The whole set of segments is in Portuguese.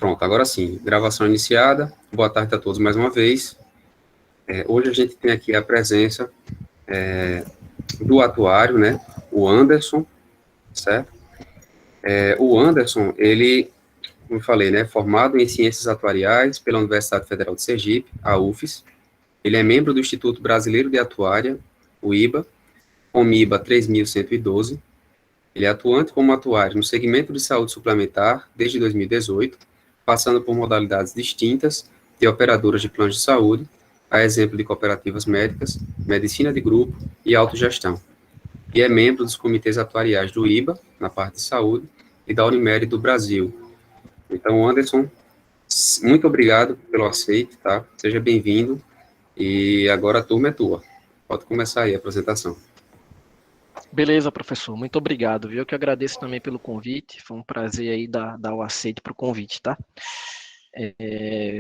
Pronto, agora sim, gravação iniciada. Boa tarde a todos mais uma vez. Hoje a gente tem aqui a presença do atuário, né, o Anderson, certo? O Anderson, ele, como eu falei, né, formado em Ciências Atuariais pela Universidade Federal de Sergipe, a UFES. Ele é membro do Instituto Brasileiro de Atuária, o IBA, com MIBA 3112. Ele é atuante como atuário no segmento de saúde suplementar desde 2018, passando por modalidades distintas de operadoras de planos de saúde, a exemplo de cooperativas médicas, medicina de grupo e autogestão. E é membro dos comitês atuariais do IBA, na parte de saúde, e da Unimed do Brasil. Então, Anderson, muito obrigado pelo aceite, tá? Seja bem-vindo. E agora a turma é tua. Pode começar aí a apresentação. Beleza, professor. Muito obrigado, viu? Eu que agradeço também pelo convite. Foi um prazer aí dar o aceite para o convite, tá?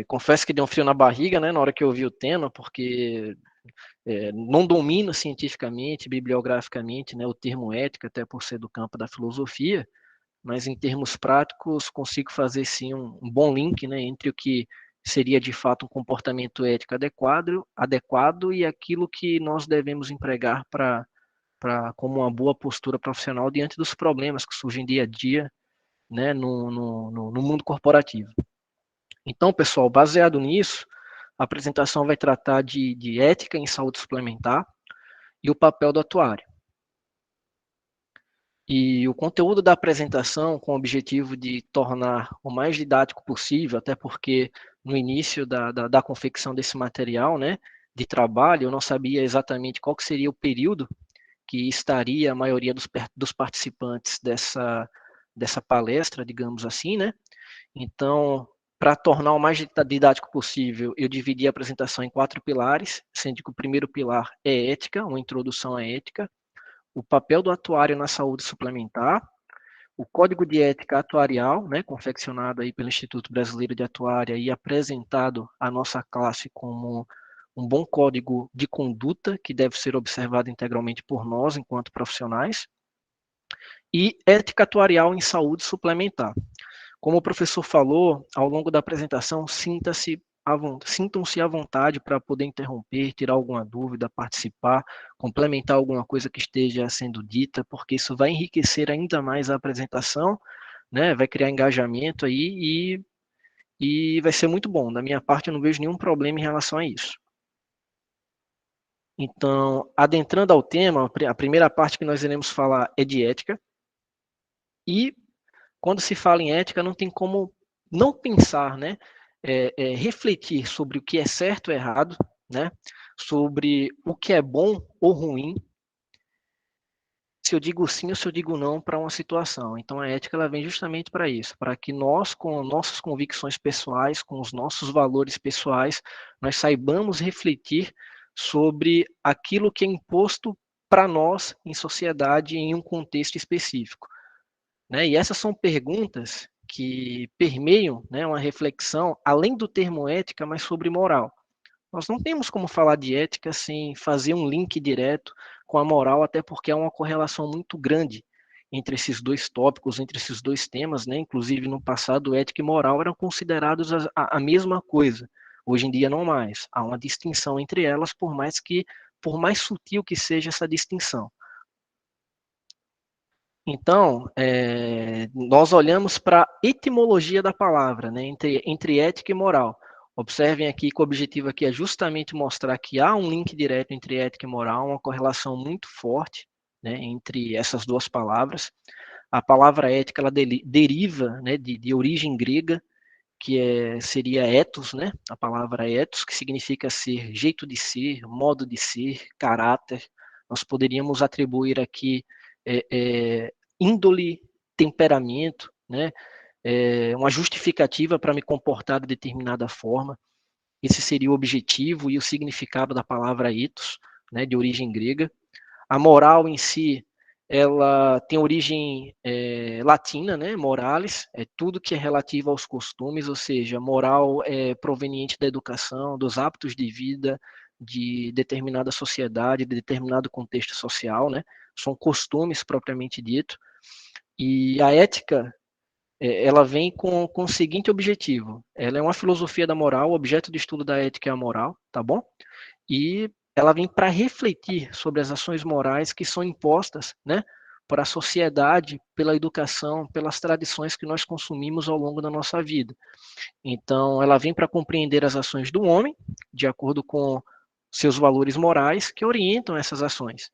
Confesso que deu um frio na barriga, né, na hora que eu vi o tema, porque não domino cientificamente, bibliograficamente, né, o termo ética, até por ser do campo da filosofia, mas em termos práticos consigo fazer sim um bom link, né, entre o que seria de fato um comportamento ético adequado e aquilo que nós devemos empregar como uma boa postura profissional diante dos problemas que surgem dia a dia, né, no mundo corporativo. Então, pessoal, baseado nisso, a apresentação vai tratar de ética em saúde suplementar e o papel do atuário. E o conteúdo da apresentação, com o objetivo de tornar o mais didático possível, até porque no início da confecção desse material, né, de trabalho, eu não sabia exatamente qual que seria o período que estaria a maioria dos participantes dessa palestra, digamos assim, né? Então, para tornar o mais didático possível, eu dividi a apresentação em 4 pilares, sendo que o primeiro pilar é ética, uma introdução à ética, o papel do atuário na saúde suplementar, o código de ética atuarial, né, confeccionado aí pelo Instituto Brasileiro de Atuária e apresentado à nossa classe como um bom código de conduta que deve ser observado integralmente por nós enquanto profissionais, e ética atuarial em saúde suplementar. Como o professor falou, ao longo da apresentação, sintam-se à vontade para poder interromper, tirar alguma dúvida, participar, complementar alguma coisa que esteja sendo dita, porque isso vai enriquecer ainda mais a apresentação, né? Vai criar engajamento aí e vai ser muito bom. Da minha parte, eu não vejo nenhum problema em relação a isso. Então, adentrando ao tema, a primeira parte que nós iremos falar é de ética. E quando se fala em ética, não tem como não pensar, né? Refletir sobre o que é certo ou errado, né? Sobre o que é bom ou ruim, se eu digo sim ou se eu digo não para uma situação. Então a ética ela vem justamente para isso, para que nós, com nossas convicções pessoais, com os nossos valores pessoais, nós saibamos refletir sobre aquilo que é imposto para nós em sociedade em um contexto específico. Né? E essas são perguntas que permeiam, né, uma reflexão, além do termo ética, mas sobre moral. Nós não temos como falar de ética sem fazer um link direto com a moral, até porque há uma correlação muito grande entre esses dois tópicos, entre esses dois temas, né? Inclusive no passado, ética e moral eram considerados a mesma coisa. Hoje em dia não mais. Há uma distinção entre elas, por mais sutil que seja essa distinção. Então, nós olhamos para a etimologia da palavra, né, entre ética e moral. Observem aqui que o objetivo aqui é justamente mostrar que há um link direto entre ética e moral, uma correlação muito forte, né, entre essas duas palavras. A palavra ética ela deriva, né, de origem grega, que seria ethos, né, a palavra ethos, que significa ser, jeito de ser, modo de ser, caráter. Nós poderíamos atribuir aqui índole, temperamento, né? Uma justificativa para me comportar de determinada forma. Esse seria o objetivo e o significado da palavra ethos, né, de origem grega. A moral em si, ela tem origem latina, né, moralis, é tudo que é relativo aos costumes, ou seja, moral é proveniente da educação, dos hábitos de vida, de determinada sociedade, de determinado contexto social, né, são costumes propriamente dito. E a ética ela vem com o seguinte objetivo. Ela é uma filosofia da moral, o objeto de estudo da ética é a moral, tá bom? E ela vem para refletir sobre as ações morais que são impostas, né, para a sociedade, pela educação, pelas tradições que nós consumimos ao longo da nossa vida. Então, ela vem para compreender as ações do homem, de acordo com seus valores morais que orientam essas ações,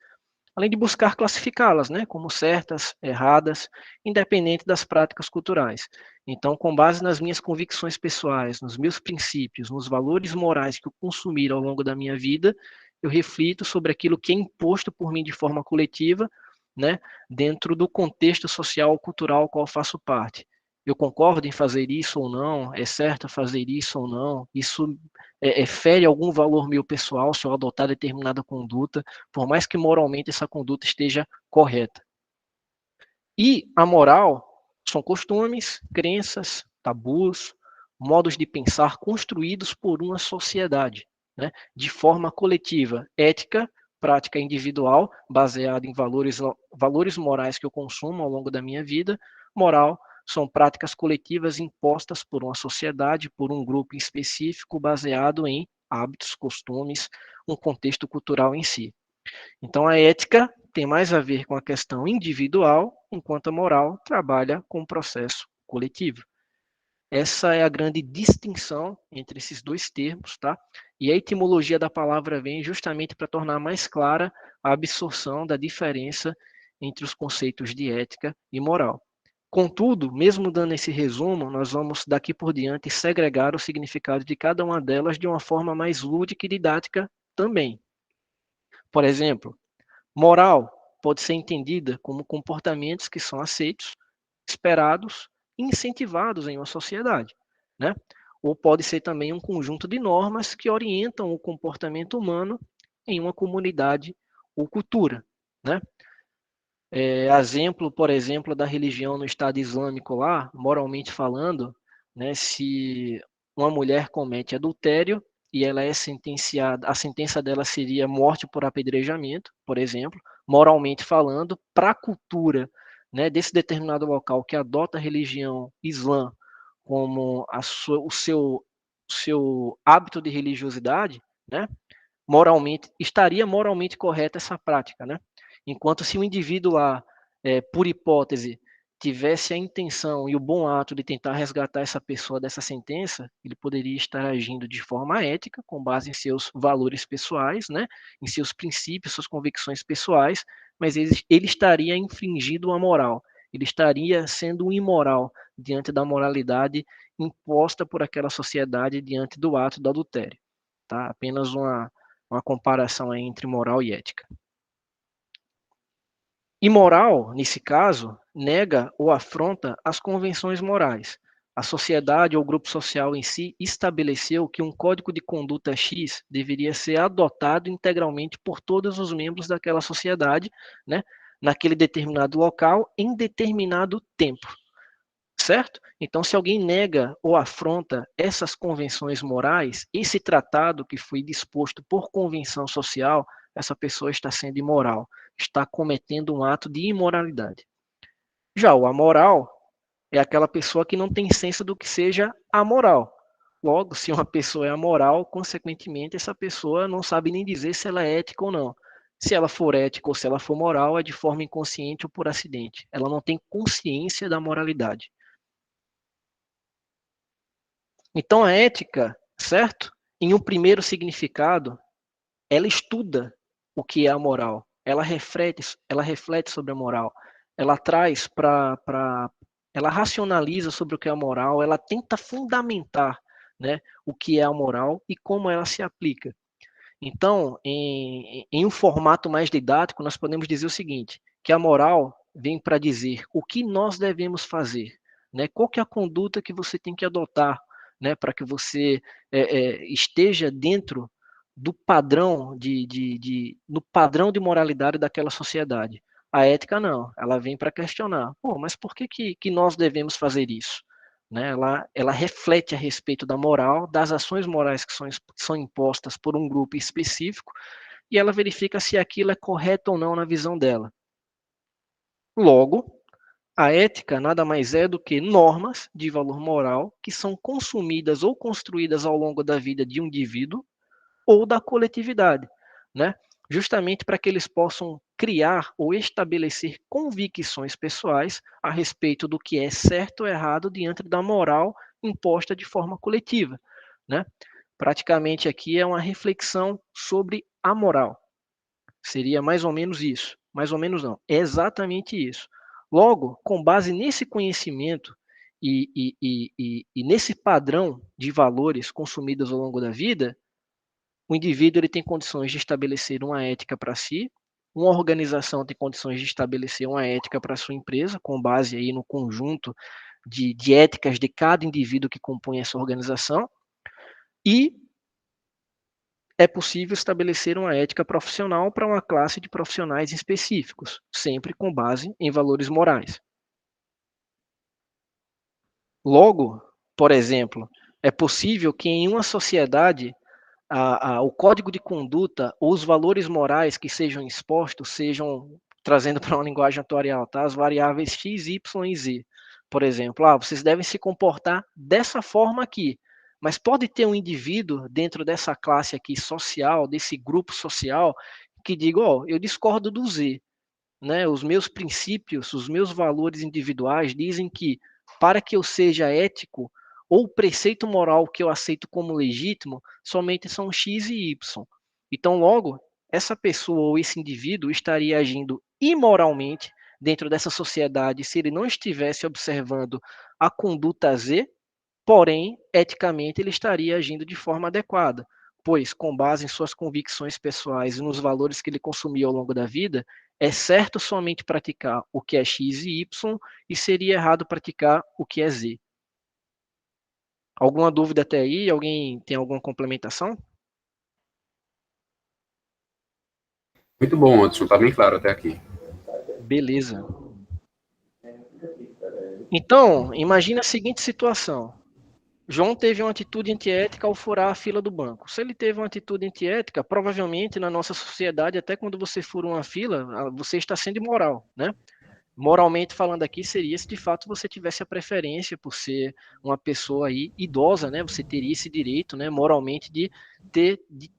além de buscar classificá-las, né, como certas, erradas, independente das práticas culturais. Então, com base nas minhas convicções pessoais, nos meus princípios, nos valores morais que eu consumir ao longo da minha vida, eu reflito sobre aquilo que é imposto por mim de forma coletiva, né, dentro do contexto social cultural ao qual faço parte. Eu concordo em fazer isso ou não? É certo fazer isso ou não? Isso fere algum valor meu pessoal se eu adotar determinada conduta, por mais que moralmente essa conduta esteja correta. E a moral são costumes, crenças, tabus, modos de pensar construídos por uma sociedade, né, de forma coletiva, ética, prática individual, baseada em valores morais que eu consumo ao longo da minha vida, moral são práticas coletivas impostas por uma sociedade, por um grupo específico, baseado em hábitos, costumes, um contexto cultural em si. Então, a ética tem mais a ver com a questão individual, enquanto a moral trabalha com o processo coletivo. Essa é a grande distinção entre esses dois termos, tá? E a etimologia da palavra vem justamente para tornar mais clara a absorção da diferença entre os conceitos de ética e moral. Contudo, mesmo dando esse resumo, nós vamos daqui por diante segregar o significado de cada uma delas de uma forma mais lúdica e didática também. Por exemplo, moral pode ser entendida como comportamentos que são aceitos, esperados e incentivados em uma sociedade, né? Ou pode ser também um conjunto de normas que orientam o comportamento humano em uma comunidade ou cultura, né? Exemplo, por exemplo, da religião no Estado Islâmico lá, moralmente falando, né, se uma mulher comete adultério e ela é sentenciada, a sentença dela seria morte por apedrejamento, por exemplo, moralmente falando, para a cultura, né, desse determinado local que adota a religião islã como o seu hábito de religiosidade, né, estaria moralmente correta essa prática, né? Enquanto se o indivíduo lá, por hipótese, tivesse a intenção e o bom ato de tentar resgatar essa pessoa dessa sentença, ele poderia estar agindo de forma ética, com base em seus valores pessoais, né? Em seus princípios, suas convicções pessoais, mas ele estaria infringindo a moral, ele estaria sendo um imoral diante da moralidade imposta por aquela sociedade diante do ato do adultério. Tá? Apenas uma comparação aí entre moral e ética. Imoral, nesse caso, nega ou afronta as convenções morais. A sociedade ou grupo social em si estabeleceu que um código de conduta X deveria ser adotado integralmente por todos os membros daquela sociedade, né, naquele determinado local, em determinado tempo. Certo? Então, se alguém nega ou afronta essas convenções morais, esse tratado que foi disposto por convenção social, essa pessoa está sendo imoral, está cometendo um ato de imoralidade. Já o amoral é aquela pessoa que não tem senso do que seja amoral. Logo, se uma pessoa é amoral, consequentemente, essa pessoa não sabe nem dizer se ela é ética ou não. Se ela for ética ou se ela for moral, é de forma inconsciente ou por acidente. Ela não tem consciência da moralidade. Então, a ética, certo? Em um primeiro significado, ela estuda o que é a moral, ela reflete sobre a moral, ela traz ela racionaliza sobre o que é a moral, ela tenta fundamentar, né, o que é a moral e como ela se aplica. Então, em um formato mais didático, nós podemos dizer o seguinte, que a moral vem para dizer o que nós devemos fazer, né? Qual que é a conduta que você tem que adotar, né, para que você esteja dentro do padrão no padrão de moralidade daquela sociedade. A ética não, ela vem para questionar, pô, mas por que nós devemos fazer isso? Né? Ela reflete a respeito da moral, das ações morais que são impostas por um grupo específico, e ela verifica se aquilo é correto ou não na visão dela. Logo, A ética nada mais é do que normas de valor moral que são consumidas ou construídas ao longo da vida de um indivíduo ou da coletividade, né? Justamente para que eles possam criar ou estabelecer convicções pessoais a respeito do que é certo ou errado diante da moral imposta de forma coletiva, né? Praticamente aqui é uma reflexão sobre a moral. Seria mais ou menos isso. Mais ou menos não. É exatamente isso. Logo, com base nesse conhecimento e nesse padrão de valores consumidos ao longo da vida, o indivíduo ele tem condições de estabelecer uma ética para si, uma organização tem condições de estabelecer uma ética para sua empresa, com base aí no conjunto de éticas de cada indivíduo que compõe essa organização, e é possível estabelecer uma ética profissional para uma classe de profissionais específicos, sempre com base em valores morais. Logo, por exemplo, é possível que em uma sociedade o código de conduta ou os valores morais que sejam expostos sejam, trazendo para uma linguagem atuarial, tá? As variáveis x, y e z. Por exemplo, vocês devem se comportar dessa forma aqui, mas pode ter um indivíduo dentro dessa classe aqui social, desse grupo social, que diga, eu discordo do Z, né? Os meus princípios, os meus valores individuais dizem que para que eu seja ético, ou o preceito moral que eu aceito como legítimo, somente são X e Y. Então, logo, essa pessoa ou esse indivíduo estaria agindo imoralmente dentro dessa sociedade se ele não estivesse observando a conduta Z, porém, eticamente, ele estaria agindo de forma adequada, pois, com base em suas convicções pessoais e nos valores que ele consumiu ao longo da vida, é certo somente praticar o que é X e Y e seria errado praticar o que é Z. Alguma dúvida até aí? Alguém tem alguma complementação? Muito bom, Anderson, está bem claro até aqui. Beleza. Então, imagine a seguinte situação. João teve uma atitude antiética ao furar a fila do banco. Se ele teve uma atitude antiética, provavelmente na nossa sociedade, até quando você fura uma fila, você está sendo imoral, né? Moralmente falando aqui, seria se de fato você tivesse a preferência por ser uma pessoa aí idosa, né? Você teria esse direito, né, moralmente, de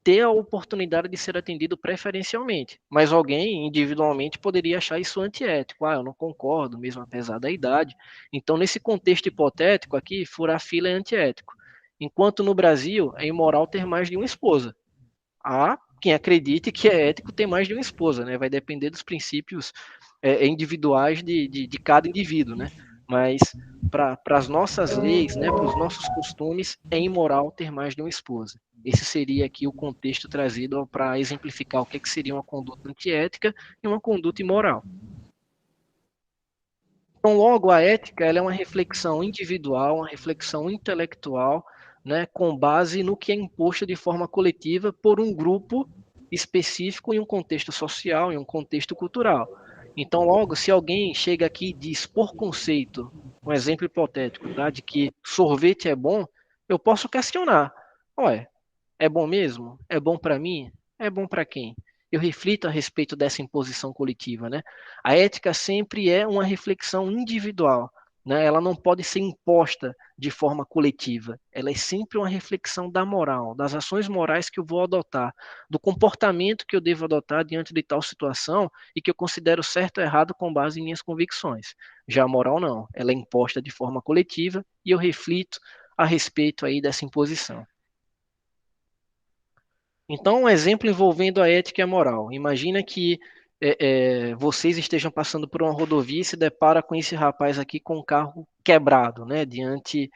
ter a oportunidade de ser atendido preferencialmente. Mas alguém individualmente poderia achar isso antiético. Eu não concordo, mesmo apesar da idade. Então, nesse contexto hipotético aqui, furar fila é antiético. Enquanto no Brasil é imoral ter mais de uma esposa. Há quem acredite que é ético ter mais de uma esposa, né? Vai depender dos princípios individuais de cada indivíduo, né? Mas para as nossas leis, né, para os nossos costumes, é imoral ter mais de uma esposa. Esse seria aqui o contexto trazido para exemplificar o que seria uma conduta antiética e uma conduta imoral. Então, logo, a ética ela é uma reflexão individual, uma reflexão intelectual, né, com base no que é imposto de forma coletiva por um grupo específico em um contexto social, em um contexto cultural. Então, logo, se alguém chega aqui e diz, por conceito, um exemplo hipotético, tá, de que sorvete é bom, eu posso questionar. Ué, é bom mesmo? É bom para mim? É bom para quem? Eu reflito a respeito dessa imposição coletiva, né? A ética sempre é uma reflexão individual, né? Ela não pode ser imposta de forma coletiva. Ela é sempre uma reflexão da moral, das ações morais que eu vou adotar, do comportamento que eu devo adotar diante de tal situação e que eu considero certo ou errado com base em minhas convicções. Já a moral não, ela é imposta de forma coletiva e eu reflito a respeito aí dessa imposição. Então, um exemplo envolvendo a ética e a moral. Imagina que vocês estejam passando por uma rodovia e se depara com esse rapaz aqui com o carro quebrado, né? Diante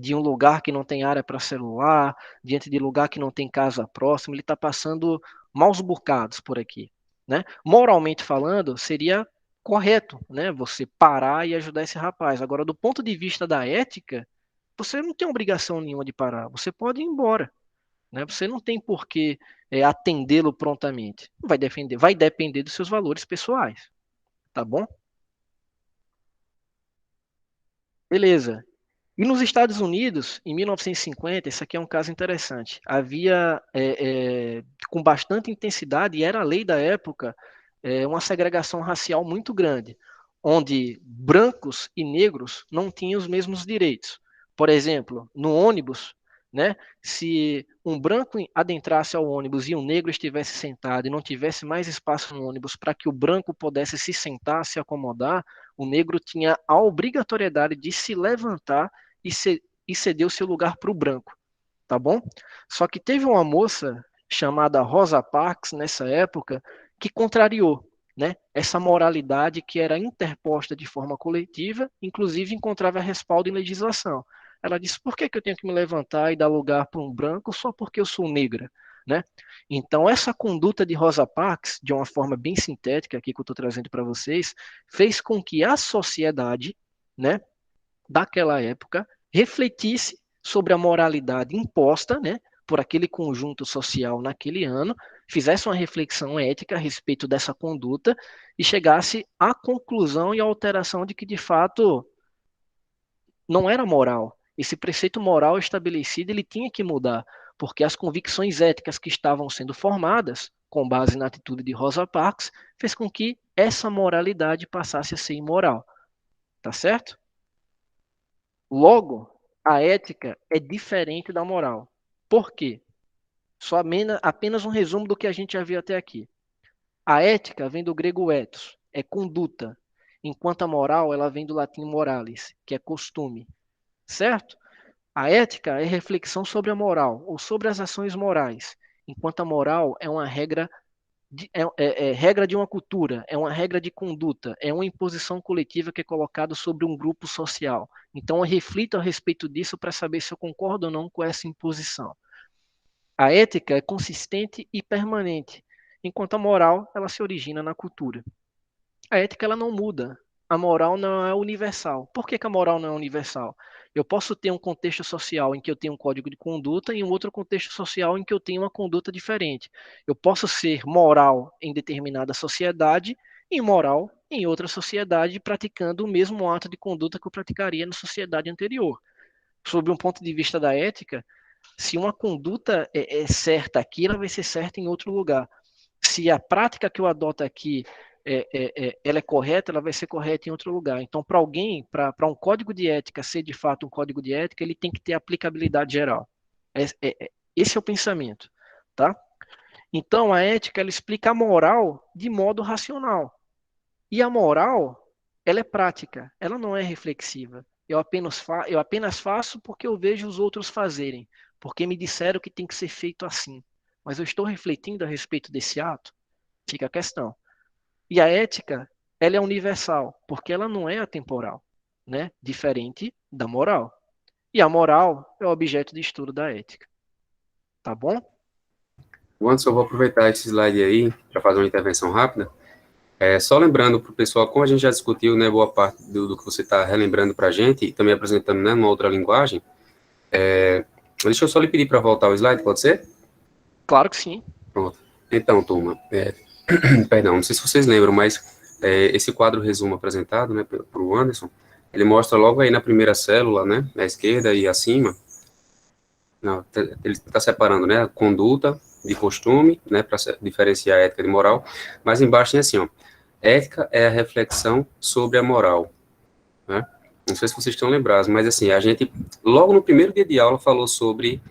de um lugar que não tem área para celular, diante de lugar que não tem casa próxima, ele está passando maus bocados por aqui, né? Moralmente falando, seria correto, né? Você parar e ajudar esse rapaz. Agora, do ponto de vista da ética, você não tem obrigação nenhuma de parar. Você pode ir embora, né? Você não tem por que atendê-lo prontamente. Vai depender dos seus valores pessoais, tá bom? Beleza. E nos Estados Unidos, em 1950, esse aqui é um caso interessante. Havia, com bastante intensidade, e era a lei da época, uma segregação racial muito grande, onde brancos e negros não tinham os mesmos direitos. Por exemplo, no ônibus, né, se um branco adentrasse ao ônibus e um negro estivesse sentado e não tivesse mais espaço no ônibus para que o branco pudesse se sentar, se acomodar, o negro tinha a obrigatoriedade de se levantar e ceder o seu lugar para o branco, tá bom? Só que teve uma moça chamada Rosa Parks nessa época que contrariou, né, essa moralidade que era interposta de forma coletiva, inclusive encontrava respaldo em legislação. Ela disse: por que eu tenho que me levantar e dar lugar para um branco só porque eu sou negra? Né? Então, essa conduta de Rosa Parks, de uma forma bem sintética aqui que eu estou trazendo para vocês, fez com que a sociedade, né, daquela época refletisse sobre a moralidade imposta, né, por aquele conjunto social naquele ano, fizesse uma reflexão ética a respeito dessa conduta e chegasse à conclusão e à alteração de que, de fato, não era moral. Esse preceito moral estabelecido, ele tinha que mudar, porque as convicções éticas que estavam sendo formadas, com base na atitude de Rosa Parks, fez com que essa moralidade passasse a ser imoral. Tá certo? Logo, a ética é diferente da moral. Por quê? Só apenas um resumo do que a gente já viu até aqui. A ética vem do grego ethos, é conduta, enquanto a moral ela vem do latim moralis, que é costume. Certo? A ética é reflexão sobre a moral ou sobre as ações morais, enquanto a moral é uma regra é regra de uma cultura, é uma regra de conduta, é uma imposição coletiva que é colocada sobre um grupo social. Então, eu reflito a respeito disso para saber se eu concordo ou não com essa imposição. A ética é consistente e permanente, enquanto a moral ela se origina na cultura. A ética ela não muda. A moral não é universal. Por que a moral não é universal? Eu posso ter um contexto social em que eu tenho um código de conduta e um outro contexto social em que eu tenho uma conduta diferente. Eu posso ser moral em determinada sociedade e imoral em outra sociedade, praticando o mesmo ato de conduta que eu praticaria na sociedade anterior. Sob um ponto de vista da ética, se uma conduta é certa aqui, ela vai ser certa em outro lugar. Se a prática que eu adoto aqui ela é correta, ela vai ser correta em outro lugar. Então, para alguém, para um código de ética ser de fato um código de ética, ele tem que ter aplicabilidade geral. Esse é o pensamento, tá? Então, a ética ela explica a moral de modo racional. E a moral, ela é prática, ela não é reflexiva. Eu apenas faço porque eu vejo os outros fazerem, porque me disseram que tem que ser feito assim. Mas eu estou refletindo a respeito desse ato? Fica a questão. E a ética, ela é universal, porque ela não é atemporal, né? Diferente da moral. E a moral é o objeto de estudo da ética. Tá bom? Anderson, eu vou aproveitar esse slide aí para fazer uma intervenção rápida. Só lembrando para o pessoal, como a gente já discutiu, né, boa parte do que você está relembrando para a gente e também apresentando, né, numa outra linguagem, deixa eu só lhe pedir para voltar o slide, pode ser? Claro que sim. Pronto. Então, turma, perdão, não sei se vocês lembram, mas esse quadro resumo apresentado, né, para o Anderson, ele mostra logo aí na primeira célula, né, à esquerda e acima, não, ele está separando, né, conduta de costume, né, para diferenciar a ética de moral, mas embaixo tem assim, ó, ética é a reflexão sobre a moral, né? Não sei se vocês estão lembrados, mas assim, a gente, logo no primeiro dia de aula, falou sobre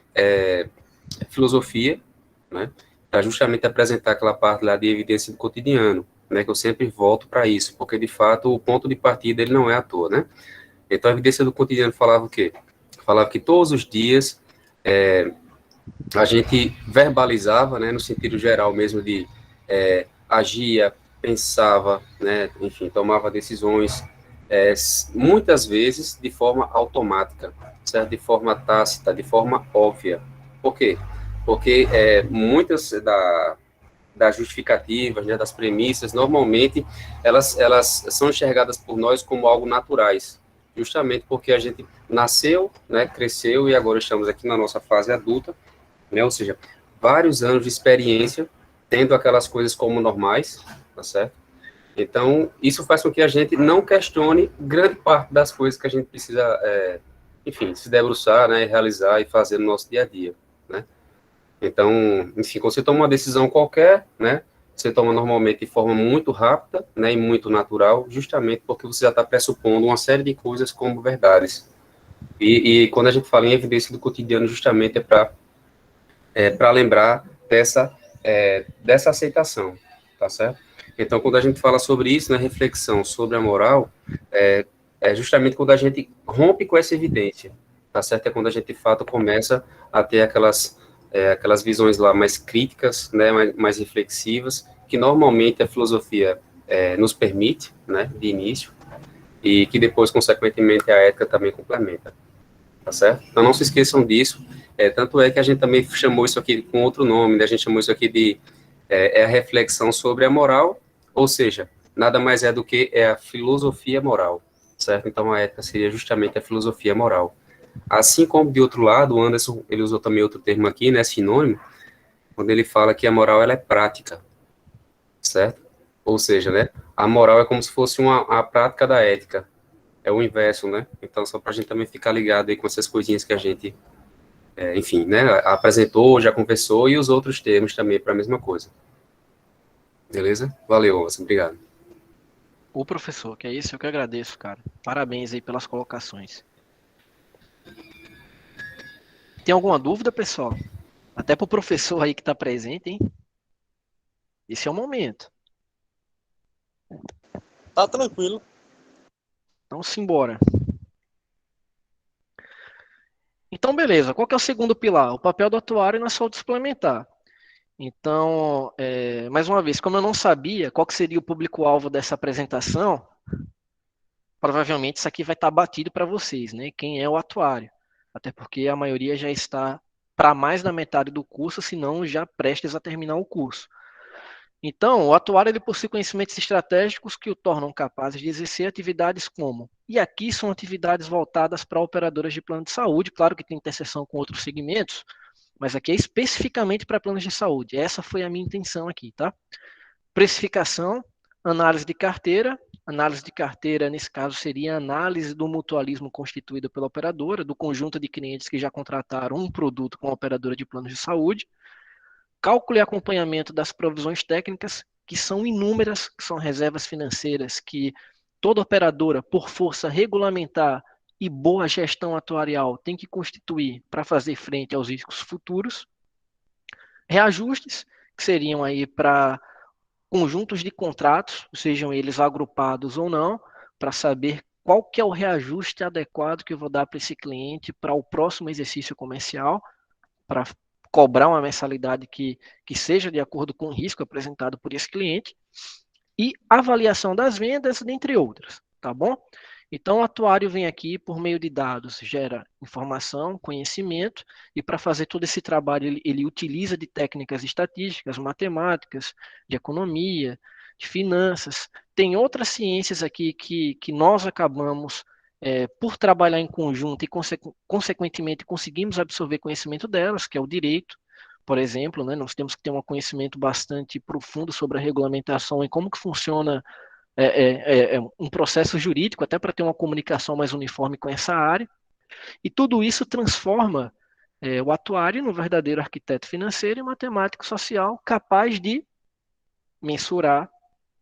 filosofia, né, para justamente apresentar aquela parte lá de evidência do cotidiano, né, que eu sempre volto para isso, porque de fato o ponto de partida ele não é à toa, né? Então a evidência do cotidiano falava o quê? Falava que todos os dias a gente verbalizava, né, no sentido geral mesmo de agia, pensava, né, enfim, tomava decisões, muitas vezes de forma automática, certo? De forma tácita, de forma óbvia. Por quê? Porque muitas das justificativas, né, das premissas, normalmente elas são enxergadas por nós como algo naturais, justamente porque a gente nasceu, né, cresceu e agora estamos aqui na nossa fase adulta, né, ou seja, vários anos de experiência tendo aquelas coisas como normais, tá certo? Então, isso faz com que a gente não questione grande parte das coisas que a gente precisa, enfim, se debruçar, né, realizar e fazer no nosso dia a dia, né? Então, enfim, quando você toma uma decisão qualquer, né, você toma normalmente de forma muito rápida, né, e muito natural, justamente porque você já está pressupondo uma série de coisas como verdades. E quando a gente fala em evidência do cotidiano, justamente para lembrar dessa aceitação, tá certo? Então, quando a gente fala sobre isso, na reflexão sobre a moral, é justamente quando a gente rompe com essa evidência, tá certo? É quando a gente, de fato, começa a ter aquelas visões lá mais críticas, né, mais reflexivas, que normalmente a filosofia nos permite, né, de início, e que depois, consequentemente, a ética também complementa, tá certo? Então, não se esqueçam disso, tanto é que a gente também chamou isso aqui com outro nome, né, a gente chamou isso aqui de a reflexão sobre a moral, ou seja, nada mais é do que a filosofia moral, certo? Então, a ética seria justamente a filosofia moral. Assim como, de outro lado, o Anderson, ele usou também outro termo aqui, né, sinônimo, quando ele fala que a moral, ela é prática, certo? Ou seja, né, a moral é como se fosse a prática da ética, é o inverso, né? Então, só para a gente também ficar ligado aí com essas coisinhas que a gente, enfim, né, apresentou, já conversou, e os outros termos também para a mesma coisa. Beleza? Valeu, Anderson, obrigado. O professor, que é isso, eu que agradeço, cara. Parabéns aí pelas colocações. Tem alguma dúvida, pessoal? Até pro professor aí que está presente, hein? Esse é o momento. Tá tranquilo. Então, simbora. Então, beleza. Qual que é o segundo pilar? O papel do atuário na saúde suplementar. Então, mais uma vez, como eu não sabia qual que seria o público-alvo dessa apresentação, provavelmente isso aqui vai estar batido para vocês, né? Quem é o atuário? Até porque a maioria já está para mais da metade do curso, se não já prestes a terminar o curso. Então, o atuário ele possui conhecimentos estratégicos que o tornam capaz de exercer atividades como, e aqui são atividades voltadas para operadoras de plano de saúde, claro que tem interseção com outros segmentos, mas aqui é especificamente para planos de saúde. Essa foi a minha intenção aqui, tá? Precificação, análise de carteira, nesse caso, seria a análise do mutualismo constituído pela operadora, do conjunto de clientes que já contrataram um produto com a operadora de planos de saúde, cálculo e acompanhamento das provisões técnicas, que são inúmeras, que são reservas financeiras que toda operadora, por força regulamentar e boa gestão atuarial, tem que constituir para fazer frente aos riscos futuros. Reajustes, que seriam aí para conjuntos de contratos, sejam eles agrupados ou não, para saber qual que é o reajuste adequado que eu vou dar para esse cliente para o próximo exercício comercial, para cobrar uma mensalidade que seja de acordo com o risco apresentado por esse cliente, e avaliação das vendas, dentre outras, tá bom? Então, o atuário vem aqui por meio de dados, gera informação, conhecimento, e para fazer todo esse trabalho, ele utiliza de técnicas estatísticas, matemáticas, de economia, de finanças. Tem outras ciências aqui que nós acabamos, por trabalhar em conjunto e, consequentemente, conseguimos absorver conhecimento delas, que é o direito, por exemplo, né, nós temos que ter um conhecimento bastante profundo sobre a regulamentação e como que funciona um processo jurídico, até para ter uma comunicação mais uniforme com essa área, e tudo isso transforma o atuário no verdadeiro arquiteto financeiro e matemático social capaz de mensurar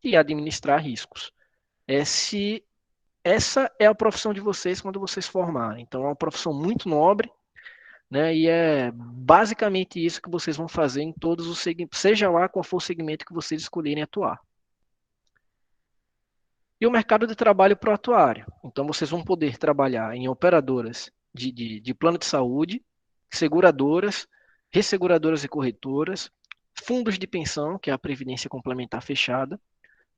e administrar riscos. Essa é a profissão de vocês quando vocês formarem. Então, é uma profissão muito nobre, né, e é basicamente isso que vocês vão fazer em todos os segmentos, seja lá qual for o segmento que vocês escolherem atuar. E o mercado de trabalho para o atuário. Então, vocês vão poder trabalhar em operadoras de plano de saúde, seguradoras, resseguradoras e corretoras, fundos de pensão, que é a previdência complementar fechada,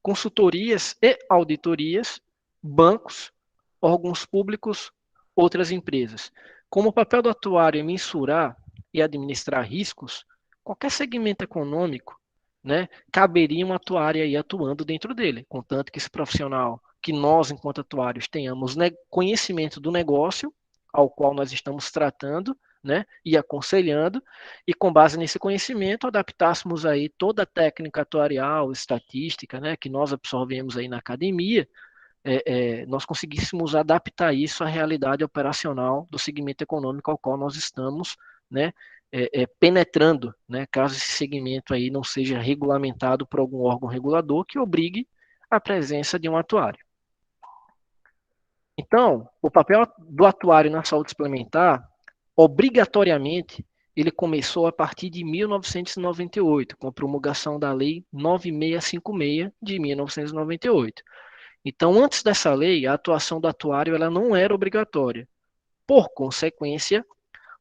consultorias e auditorias, bancos, órgãos públicos, outras empresas. Como o papel do atuário é mensurar e administrar riscos, qualquer segmento econômico, né, caberia um atuário aí atuando dentro dele, contanto que esse profissional, que nós, enquanto atuários, tenhamos conhecimento do negócio ao qual nós estamos tratando, né, e aconselhando, e com base nesse conhecimento adaptássemos aí toda a técnica atuarial, estatística, né, que nós absorvemos aí na academia, nós conseguíssemos adaptar isso à realidade operacional do segmento econômico ao qual nós estamos, né, penetrando, né, caso esse segmento aí não seja regulamentado por algum órgão regulador que obrigue a presença de um atuário. Então, o papel do atuário na saúde suplementar, obrigatoriamente, ele começou a partir de 1998, com a promulgação da Lei 9656 de 1998. Então, antes dessa lei, a atuação do atuário ela não era obrigatória. Por consequência,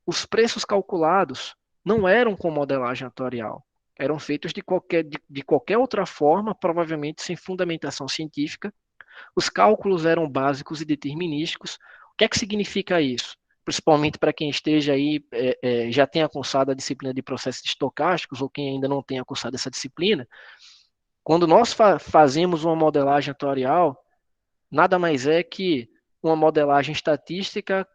os preços calculados não eram com modelagem atuarial, eram feitos de qualquer outra forma, provavelmente sem fundamentação científica. Os cálculos eram básicos e determinísticos. O que é que significa isso? Principalmente para quem esteja aí, já tenha cursado a disciplina de processos estocásticos, ou quem ainda não tenha cursado essa disciplina, quando nós fazemos uma modelagem atuarial, nada mais é que uma modelagem estatística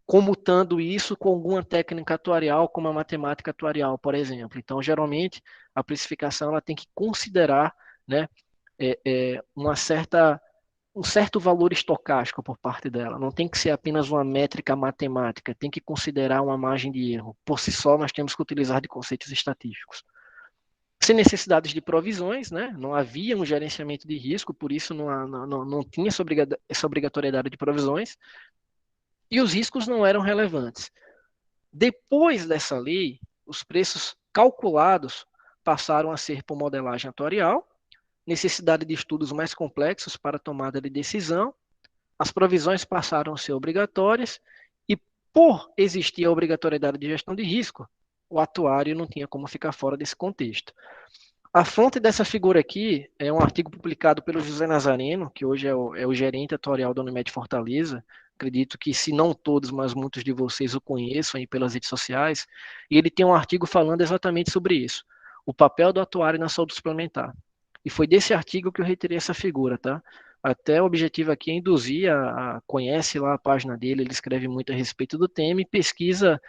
comutando isso com alguma técnica atuarial, como a matemática atuarial, por exemplo. Então, geralmente, a precificação ela tem que considerar, né, um certo valor estocástico por parte dela. Não tem que ser apenas uma métrica matemática, tem que considerar uma margem de erro. Por si só, nós temos que utilizar de conceitos estatísticos. Sem necessidades de provisões, né? Não havia um gerenciamento de risco, por isso não tinha essa obrigatoriedade de provisões, e os riscos não eram relevantes. Depois dessa lei, os preços calculados passaram a ser por modelagem atuarial, necessidade de estudos mais complexos para tomada de decisão, as provisões passaram a ser obrigatórias, e por existir a obrigatoriedade de gestão de risco, o atuário não tinha como ficar fora desse contexto. A fonte dessa figura aqui é um artigo publicado pelo José Nazareno, que hoje é o gerente atuarial da Unimed Fortaleza. Acredito que, se não todos, mas muitos de vocês o conheçam aí pelas redes sociais. E ele tem um artigo falando exatamente sobre isso, o papel do atuário na saúde suplementar. E foi desse artigo que eu retirei essa figura, tá? Até o objetivo aqui é induzir conhece lá a página dele, ele escreve muito a respeito do tema e pesquisa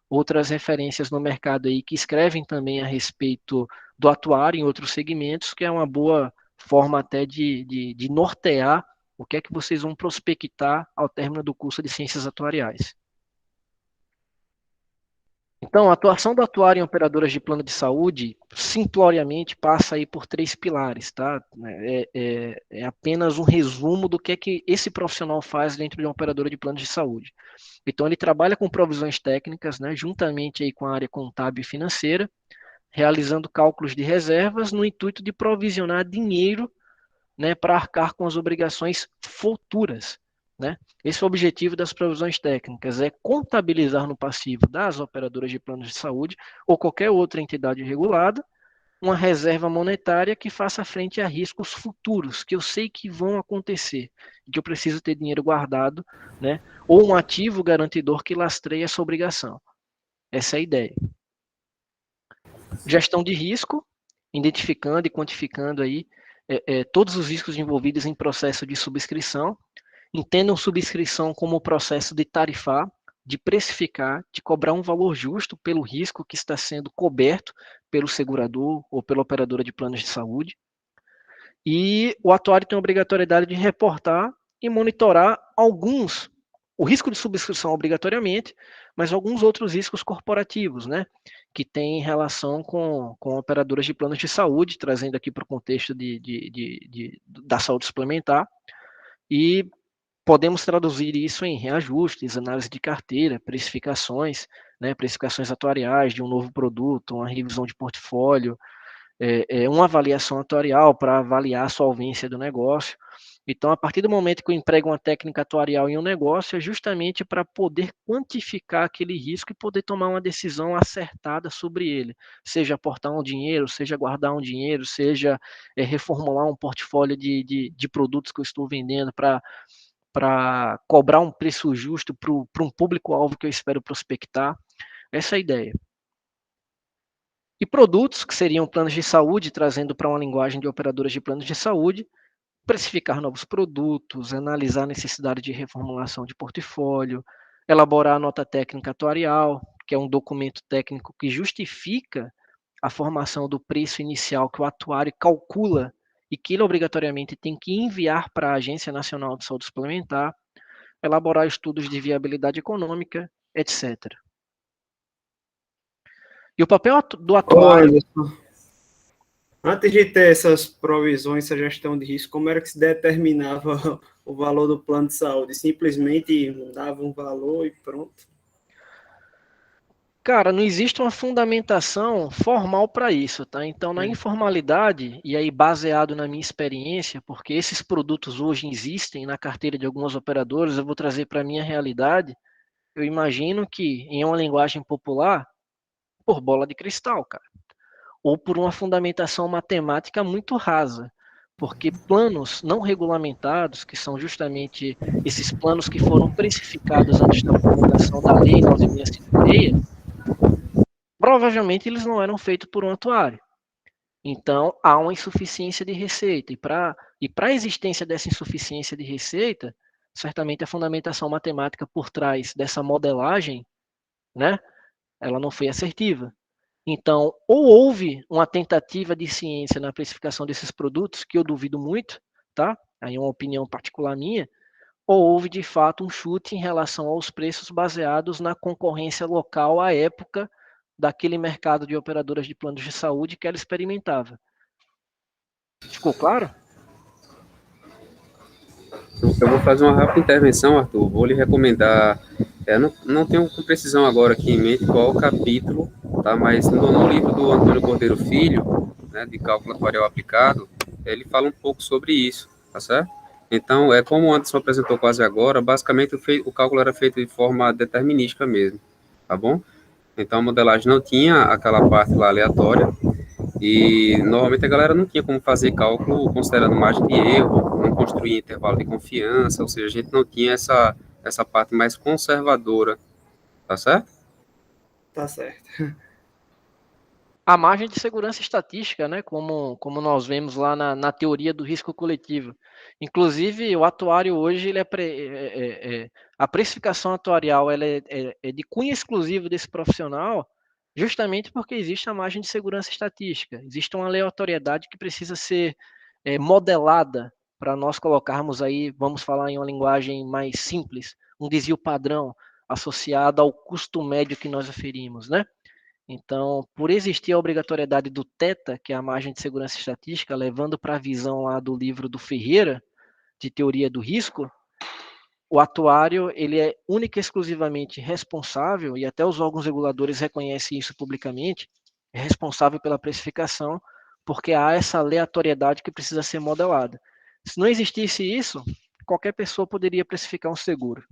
outras referências no mercado aí que escrevem também a respeito do atuário em outros segmentos, que é uma boa forma até de nortear o que é que vocês vão prospectar ao término do curso de Ciências Atuariais. Então, a atuação do atuário em operadoras de plano de saúde, simploriamente, passa aí por 3 pilares, tá? É apenas um resumo do que é que esse profissional faz dentro de uma operadora de plano de saúde. Então, ele trabalha com provisões técnicas, né, juntamente aí com a área contábil e financeira, realizando cálculos de reservas no intuito de provisionar dinheiro, né, para arcar com as obrigações futuras. Né? Esse é o objetivo das provisões técnicas, é contabilizar no passivo das operadoras de planos de saúde ou qualquer outra entidade regulada uma reserva monetária que faça frente a riscos futuros, que eu sei que vão acontecer, que eu preciso ter dinheiro guardado, né? Ou um ativo garantidor que lastreie essa obrigação. Essa é a ideia. Gestão de risco, identificando e quantificando aí todos os riscos envolvidos em processo de subscrição. Entendam subscrição como o processo de tarifar, de precificar, de cobrar um valor justo pelo risco que está sendo coberto pelo segurador ou pela operadora de planos de saúde. E o atuário tem a obrigatoriedade de reportar e monitorar o risco de subscrição obrigatoriamente, mas alguns outros riscos corporativos, né, que têm relação com operadoras de planos de saúde, trazendo aqui para o contexto da saúde suplementar, e podemos traduzir isso em reajustes, análise de carteira, precificações, né, precificações atuariais de um novo produto, uma revisão de portfólio, uma avaliação atuarial para avaliar a solvência do negócio. Então, a partir do momento que eu emprego uma técnica atuarial em um negócio, é justamente para poder quantificar aquele risco e poder tomar uma decisão acertada sobre ele, seja aportar um dinheiro, seja guardar um dinheiro, seja reformular um portfólio de produtos que eu estou vendendo para cobrar um preço justo para um público-alvo que eu espero prospectar. Essa é a ideia. E produtos, que seriam planos de saúde, trazendo para uma linguagem de operadoras de planos de saúde, precificar novos produtos, analisar a necessidade de reformulação de portfólio, elaborar a nota técnica atuarial, que é um documento técnico que justifica a formação do preço inicial que o atuário calcula e que ele obrigatoriamente tem que enviar para a Agência Nacional de Saúde Suplementar, elaborar estudos de viabilidade econômica, etc. E o papel do Ô, atuário... Anderson, antes de ter essas provisões, essa gestão de risco, como era que se determinava o valor do plano de saúde? Simplesmente dava um valor e pronto? Cara, não existe uma fundamentação formal para isso, tá? Então, na informalidade, e aí baseado na minha experiência, porque esses produtos hoje existem na carteira de algumas operadoras, eu vou trazer para a minha realidade, eu imagino que, em uma linguagem popular, por bola de cristal, cara, ou por uma fundamentação matemática muito rasa, porque planos não regulamentados, que são justamente esses planos que foram precificados antes da promulgação da Lei 9.656, provavelmente eles não eram feitos por um atuário. Então, há uma insuficiência de receita. E para a existência dessa insuficiência de receita, certamente a fundamentação matemática por trás dessa modelagem, né, ela não foi assertiva. Então, ou houve uma tentativa de ciência na precificação desses produtos, que eu duvido muito, tá? Aí é uma opinião particular minha, ou houve de fato um chute em relação aos preços baseados na concorrência local à época daquele mercado de operadoras de planos de saúde que ela experimentava. Ficou claro? Eu vou fazer uma rápida intervenção, Arthur. Vou lhe recomendar. Não tenho com precisão agora aqui em mente qual o capítulo, tá? Mas no livro do Antônio Cordeiro Filho, né, de cálculo atuarial aplicado, ele fala um pouco sobre isso, tá certo? Então, como o Anderson apresentou quase agora, basicamente o cálculo era feito de forma determinística mesmo, tá bom? Então, a modelagem não tinha aquela parte lá aleatória, e normalmente a galera não tinha como fazer cálculo considerando margem de erro, não construía intervalo de confiança, ou seja, a gente não tinha essa parte mais conservadora, tá certo? Tá certo. A margem de segurança estatística, né, como nós vemos lá na teoria do risco coletivo. Inclusive, o atuário hoje, a precificação atuarial ela é de cunho exclusivo desse profissional, justamente porque existe a margem de segurança estatística. Existe uma aleatoriedade que precisa ser modelada para nós colocarmos aí, vamos falar em uma linguagem mais simples, um desvio padrão associado ao custo médio que nós aferimos, né? Então, por existir a obrigatoriedade do TETA, que é a margem de segurança estatística, levando para a visão lá do livro do Ferreira, de teoria do risco, o atuário ele é única e exclusivamente responsável, e até os órgãos reguladores reconhecem isso publicamente, é responsável pela precificação, porque há essa aleatoriedade que precisa ser modelada. Se não existisse isso, qualquer pessoa poderia precificar um seguro.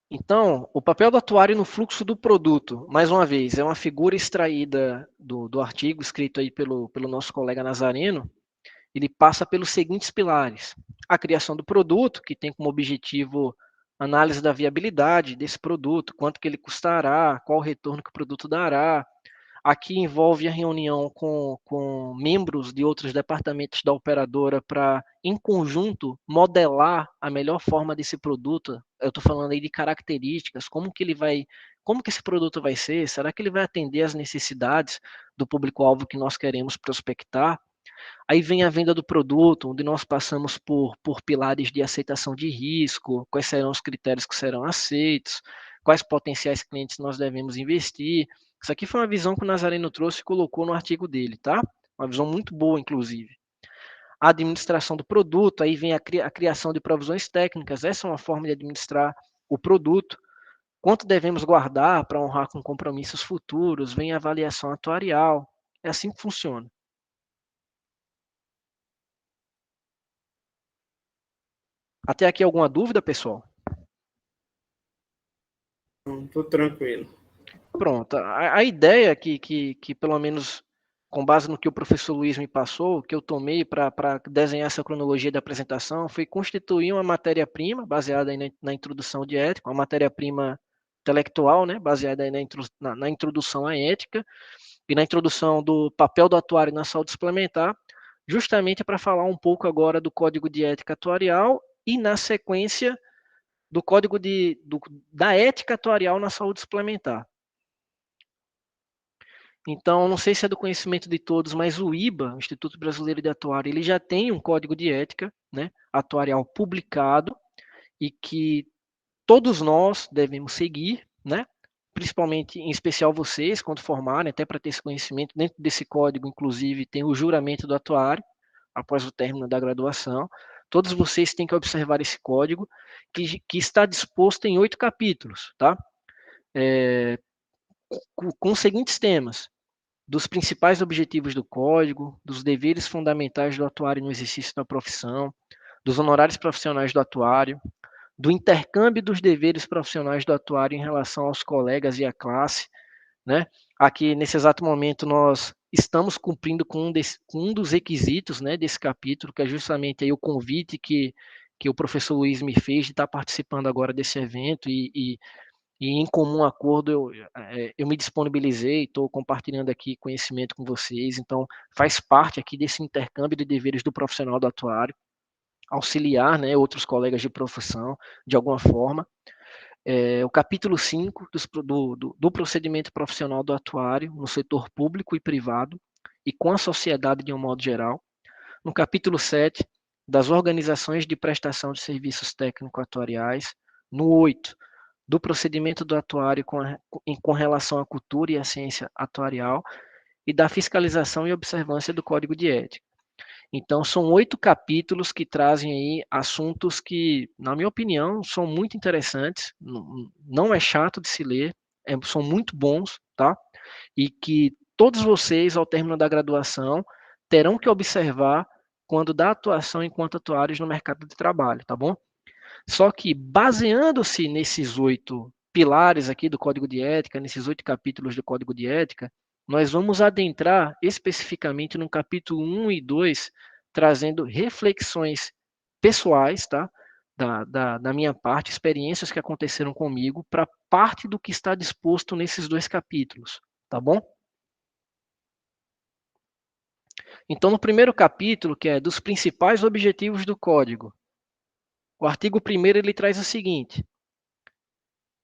Então, o papel do atuário no fluxo do produto, mais uma vez, é uma figura extraída do artigo escrito aí pelo nosso colega Nazareno. Ele passa pelos seguintes pilares: a criação do produto, que tem como objetivo análise da viabilidade desse produto, quanto que ele custará, qual o retorno que o produto dará. Aqui envolve a reunião com membros de outros departamentos da operadora para, em conjunto, modelar a melhor forma desse produto. Eu estou falando aí de características, como que esse produto vai ser, será que ele vai atender às necessidades do público-alvo que nós queremos prospectar? Aí vem a venda do produto, onde nós passamos por pilares de aceitação de risco, quais serão os critérios que serão aceitos, quais potenciais clientes nós devemos investir. Isso aqui foi uma visão que o Nazareno trouxe e colocou no artigo dele, tá? Uma visão muito boa, inclusive. A administração do produto, aí vem a criação de provisões técnicas, essa é uma forma de administrar o produto. Quanto devemos guardar para honrar com compromissos futuros, vem a avaliação atuarial. É assim que funciona. Até aqui alguma dúvida, pessoal? Tudo tranquilo. Pronto. A ideia que, pelo menos, com base no que o professor Luiz me passou, que eu tomei para desenhar essa cronologia da apresentação, foi constituir uma matéria-prima, baseada aí na introdução de ética, uma matéria-prima intelectual, né, baseada aí na introdução à ética e na introdução do papel do atuário na saúde suplementar, justamente para falar um pouco agora do Código de Ética Atuarial e, na sequência, do Código da Ética Atuarial na saúde suplementar. Então, não sei se é do conhecimento de todos, mas o IBA, o Instituto Brasileiro de Atuário, ele já tem um código de ética, né, atuarial publicado, e que todos nós devemos seguir, né? Principalmente, em especial vocês, quando formarem, até para ter esse conhecimento. Dentro desse código, inclusive, tem o juramento do atuário, após o término da graduação. Todos vocês têm que observar esse código, que está disposto em 8 capítulos, tá? Com os seguintes temas: dos principais objetivos do código, dos deveres fundamentais do atuário no exercício da profissão, dos honorários profissionais do atuário, do intercâmbio dos deveres profissionais do atuário em relação aos colegas e à classe, né? Aqui, nesse exato momento, nós estamos cumprindo com um dos requisitos, né, desse capítulo, que é justamente aí o convite que o professor Luiz me fez de estar participando agora desse evento, e em comum acordo eu me disponibilizei, estou compartilhando aqui conhecimento com vocês, então faz parte aqui desse intercâmbio de deveres do profissional do atuário, auxiliar, né, outros colegas de profissão, de alguma forma. O capítulo 5 do procedimento profissional do atuário no setor público e privado e com a sociedade de um modo geral. No capítulo 7, das organizações de prestação de serviços técnico-atuariais. No 8, do procedimento do atuário com relação à cultura e à ciência atuarial e da fiscalização e observância do Código de Ética. Então, são 8 capítulos que trazem aí assuntos que, na minha opinião, são muito interessantes, não é chato de se ler, são muito bons, tá? E que todos vocês, ao término da graduação, terão que observar quando dá atuação enquanto atuários no mercado de trabalho, tá bom? Só que, baseando-se nesses 8 pilares aqui do Código de Ética, nesses 8 capítulos do Código de Ética, nós vamos adentrar especificamente no capítulo 1 e 2, trazendo reflexões pessoais, tá? Da minha parte, experiências que aconteceram comigo, para parte do que está disposto nesses 2 capítulos, tá bom? Então, no primeiro capítulo, que é dos principais objetivos do Código, o artigo 1º ele traz o seguinte: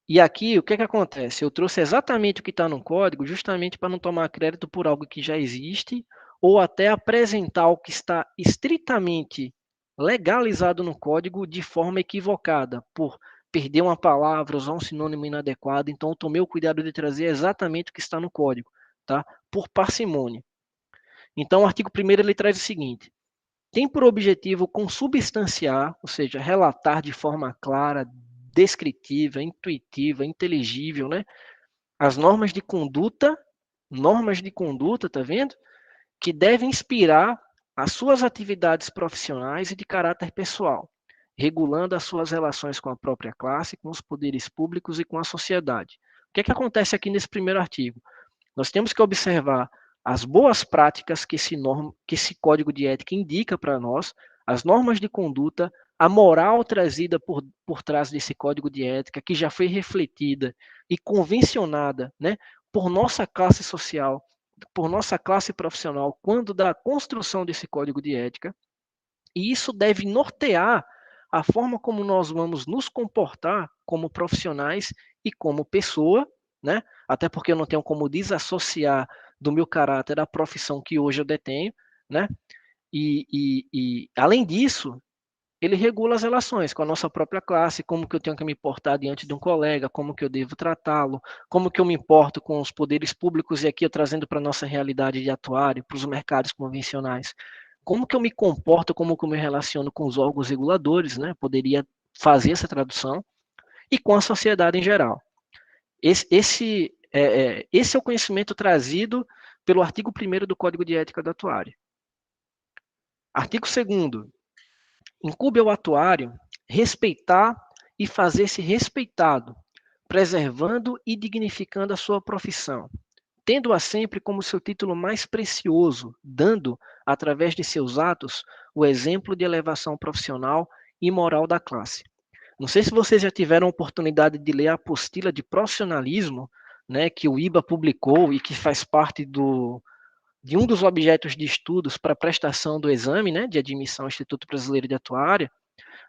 e aqui, o que acontece? Eu trouxe exatamente o que está no código, justamente para não tomar crédito por algo que já existe, ou até apresentar o que está estritamente legalizado no código de forma equivocada, por perder uma palavra, usar um sinônimo inadequado. Então, eu tomei o cuidado de trazer exatamente o que está no código, tá? Por parcimônia. Então, o artigo 1º ele traz o seguinte: tem por objetivo consubstanciar, ou seja, relatar de forma clara, descritiva, intuitiva, inteligível, né? As normas de conduta, tá vendo? Que devem inspirar as suas atividades profissionais e de caráter pessoal, regulando as suas relações com a própria classe, com os poderes públicos e com a sociedade. O que acontece aqui nesse primeiro artigo? Nós temos que observar as boas práticas que esse código de ética indica para nós, as normas de conduta, a moral trazida por trás desse código de ética, que já foi refletida e convencionada, né, por nossa classe social, por nossa classe profissional, quando da construção desse código de ética, e isso deve nortear a forma como nós vamos nos comportar como profissionais e como pessoa, né? Até porque eu não tenho como desassociar do meu caráter a profissão que hoje eu detenho, né? E além disso, ele regula as relações com a nossa própria classe, como que eu tenho que me portar diante de um colega, como que eu devo tratá-lo, como que eu me importo com os poderes públicos, e aqui eu trazendo para a nossa realidade de atuário, para os mercados convencionais, como que eu me comporto, como que eu me relaciono com os órgãos reguladores, né? Poderia fazer essa tradução, e com a sociedade em geral. Esse é o conhecimento trazido pelo artigo 1º do Código de Ética do Atuário. Artigo 2º. Incube ao atuário respeitar e fazer-se respeitado, preservando e dignificando a sua profissão, tendo-a sempre como seu título mais precioso, dando, através de seus atos, o exemplo de elevação profissional e moral da classe. Não sei se vocês já tiveram a oportunidade de ler a apostila de profissionalismo, né, que o IBA publicou e que faz parte de um dos objetos de estudos para a prestação do exame, né, de admissão ao Instituto Brasileiro de Atuária,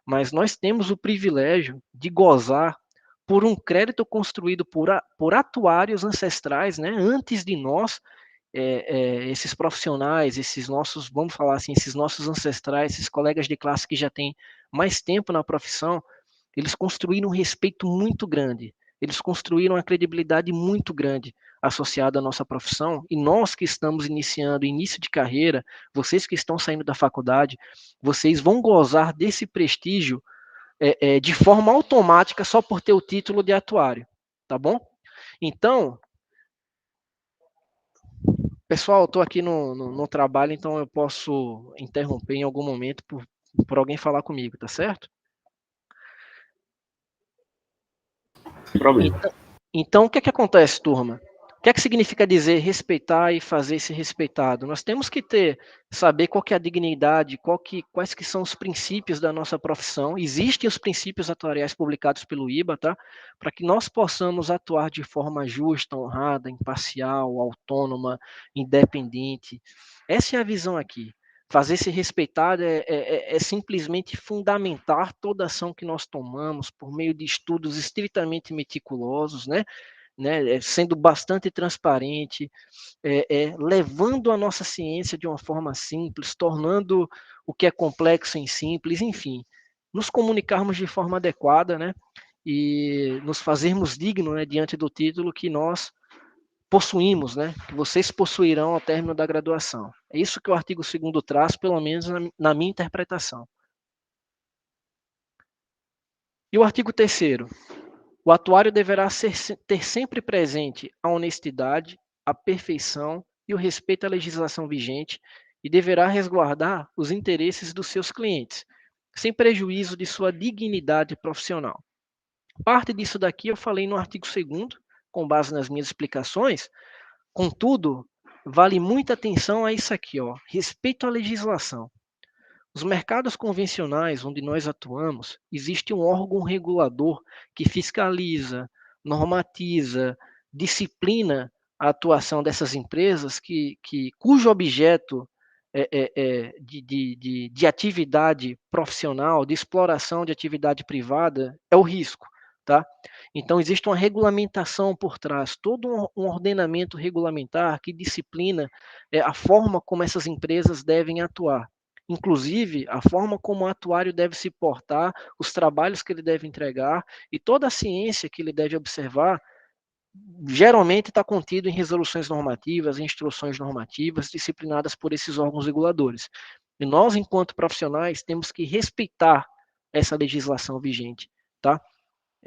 mas nós temos o privilégio de gozar por um crédito construído por atuários ancestrais, né, antes de nós, esses profissionais, esses nossos, vamos falar assim, esses nossos ancestrais, esses colegas de classe que já têm mais tempo na profissão, eles construíram um respeito muito grande, eles construíram uma credibilidade muito grande associada à nossa profissão, e nós que estamos iniciando, início de carreira, vocês que estão saindo da faculdade, vocês vão gozar desse prestígio de forma automática só por ter o título de atuário, tá bom? Então, pessoal, eu estou aqui no trabalho, então eu posso interromper em algum momento por alguém falar comigo, tá certo? Problema. Então, o que é que acontece, turma? O que é que significa dizer respeitar e fazer ser respeitado? Nós temos que saber qual que é a dignidade, quais que são os princípios da nossa profissão. Existem os princípios atuariais publicados pelo IBA, tá? Para que nós possamos atuar de forma justa, honrada, imparcial, autônoma, independente. Essa é a visão aqui. Fazer ser respeitado é simplesmente fundamentar toda ação que nós tomamos por meio de estudos estritamente meticulosos, né? Sendo bastante transparente, levando a nossa ciência de uma forma simples, tornando o que é complexo em simples, enfim, nos comunicarmos de forma adequada, né? E nos fazermos dignos, né, diante do título que nós possuímos, né, que vocês possuirão ao término da graduação. É isso que o artigo 2º traz, pelo menos na minha interpretação. E o artigo 3º? O atuário deverá ter sempre presente a honestidade, a perfeição e o respeito à legislação vigente e deverá resguardar os interesses dos seus clientes, sem prejuízo de sua dignidade profissional. Parte disso daqui eu falei no artigo 2º, com base nas minhas explicações. Contudo, vale muita atenção a isso aqui, ó, respeito à legislação. Os mercados convencionais onde nós atuamos, existe um órgão regulador que fiscaliza, normatiza, disciplina a atuação dessas empresas cujo objeto de atividade profissional, de exploração de atividade privada, é o risco. Tá? Então, existe uma regulamentação por trás, todo um ordenamento regulamentar que disciplina a forma como essas empresas devem atuar. Inclusive, a forma como o atuário deve se portar, os trabalhos que ele deve entregar e toda a ciência que ele deve observar, geralmente está contido em resoluções normativas, em instruções normativas disciplinadas por esses órgãos reguladores. E nós, enquanto profissionais, temos que respeitar essa legislação vigente, tá?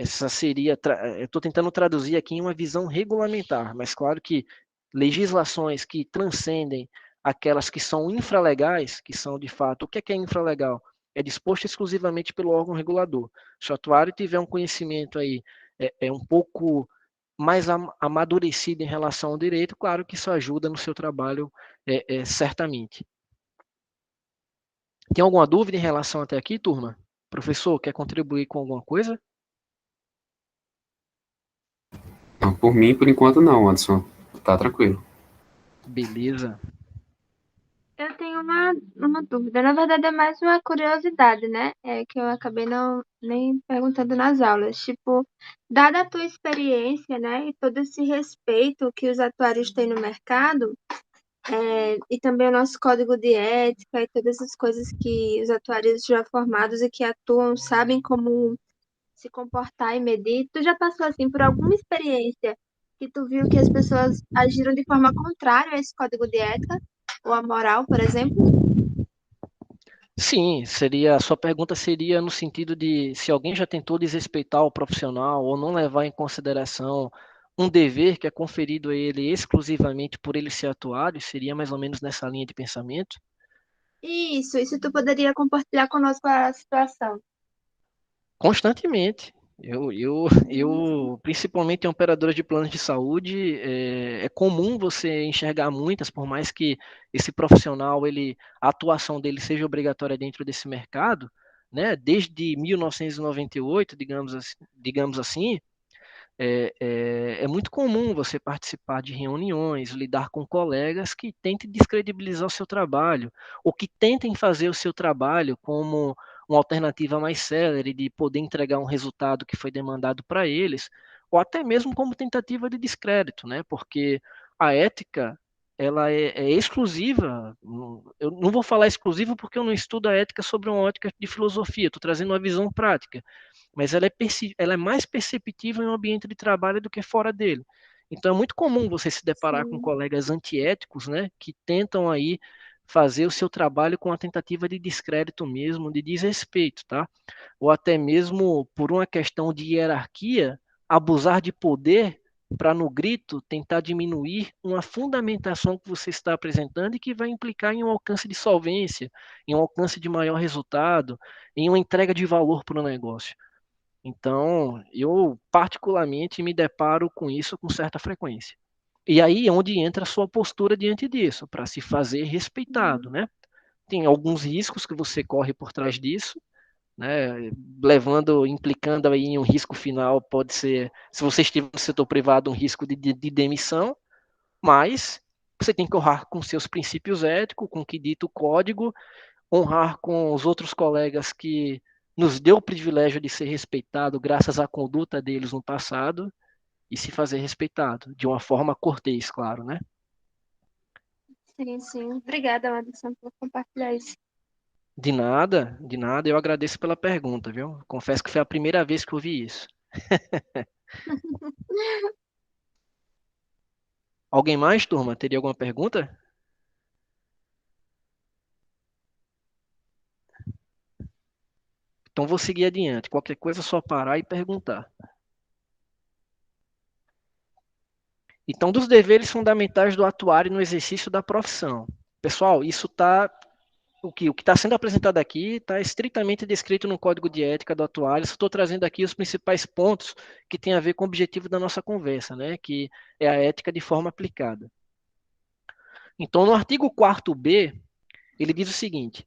Essa seria, eu estou tentando traduzir aqui em uma visão regulamentar, mas claro que legislações que transcendem aquelas que são infralegais, que são de fato, o que é infralegal? É disposto exclusivamente pelo órgão regulador. Se o atuário tiver um conhecimento aí um pouco mais amadurecido em relação ao direito, claro que isso ajuda no seu trabalho certamente. Tem alguma dúvida em relação até aqui, turma? Professor, quer contribuir com alguma coisa? Não, por mim, por enquanto não, Anderson. Tá tranquilo. Beleza. Eu tenho uma dúvida. Na verdade, é mais uma curiosidade, né? Que eu acabei nem perguntando nas aulas. Tipo, dada a tua experiência, né? E todo esse respeito que os atuários têm no mercado, e também o nosso código de ética e todas as coisas que os atuários já formados e que atuam sabem como se comportar e medir. Tu já passou, assim, por alguma experiência que tu viu que as pessoas agiram de forma contrária a esse código de ética? Ou a moral, por exemplo? Sim, a sua pergunta seria no sentido de se alguém já tentou desrespeitar o profissional ou não levar em consideração um dever que é conferido a ele exclusivamente por ele ser atuário, seria mais ou menos nessa linha de pensamento? Isso, e se tu poderia compartilhar conosco a situação? Constantemente. Principalmente em operadoras de planos de saúde, é comum você enxergar muitas, por mais que esse profissional, a atuação dele seja obrigatória dentro desse mercado, né? Desde 1998, digamos assim, é muito comum você participar de reuniões, lidar com colegas que tentem descredibilizar o seu trabalho, ou que tentem fazer o seu trabalho como uma alternativa mais célere de poder entregar um resultado que foi demandado para eles, ou até mesmo como tentativa de descrédito, né? Porque a ética ela é exclusiva, eu não vou falar exclusiva porque eu não estudo a ética sobre uma ótica de filosofia, estou trazendo uma visão prática, mas ela é mais perceptível em um ambiente de trabalho do que fora dele. Então é muito comum você se deparar com Sim. colegas antiéticos, né, que tentam aí fazer o seu trabalho com a tentativa de descrédito mesmo, de desrespeito, tá? Ou até mesmo por uma questão de hierarquia, abusar de poder para no grito tentar diminuir uma fundamentação que você está apresentando e que vai implicar em um alcance de solvência, em um alcance de maior resultado, em uma entrega de valor para o negócio. Então, eu particularmente me deparo com isso com certa frequência. E aí é onde entra a sua postura diante disso, para se fazer respeitado, né? Tem alguns riscos que você corre por trás disso, né? Implicando aí em um risco final, pode ser, se você estiver no setor privado, um risco de demissão, mas você tem que honrar com seus princípios éticos, com o que dita o código, honrar com os outros colegas que nos deu o privilégio de ser respeitado graças à conduta deles no passado e se fazer respeitado, de uma forma cortês, claro, né? Sim, sim. Obrigada, Anderson, por compartilhar isso. De nada, eu agradeço pela pergunta, viu? Confesso que foi a primeira vez que eu vi isso. Alguém mais, turma? Teria alguma pergunta? Então vou seguir adiante. Qualquer coisa é só parar e perguntar. Então, dos deveres fundamentais do atuário no exercício da profissão. Pessoal, isso está o que está sendo apresentado aqui está estritamente descrito no Código de Ética do atuário. Estou trazendo aqui os principais pontos que têm a ver com o objetivo da nossa conversa, né? Que é a ética de forma aplicada. Então, no artigo 4º, ele diz o seguinte: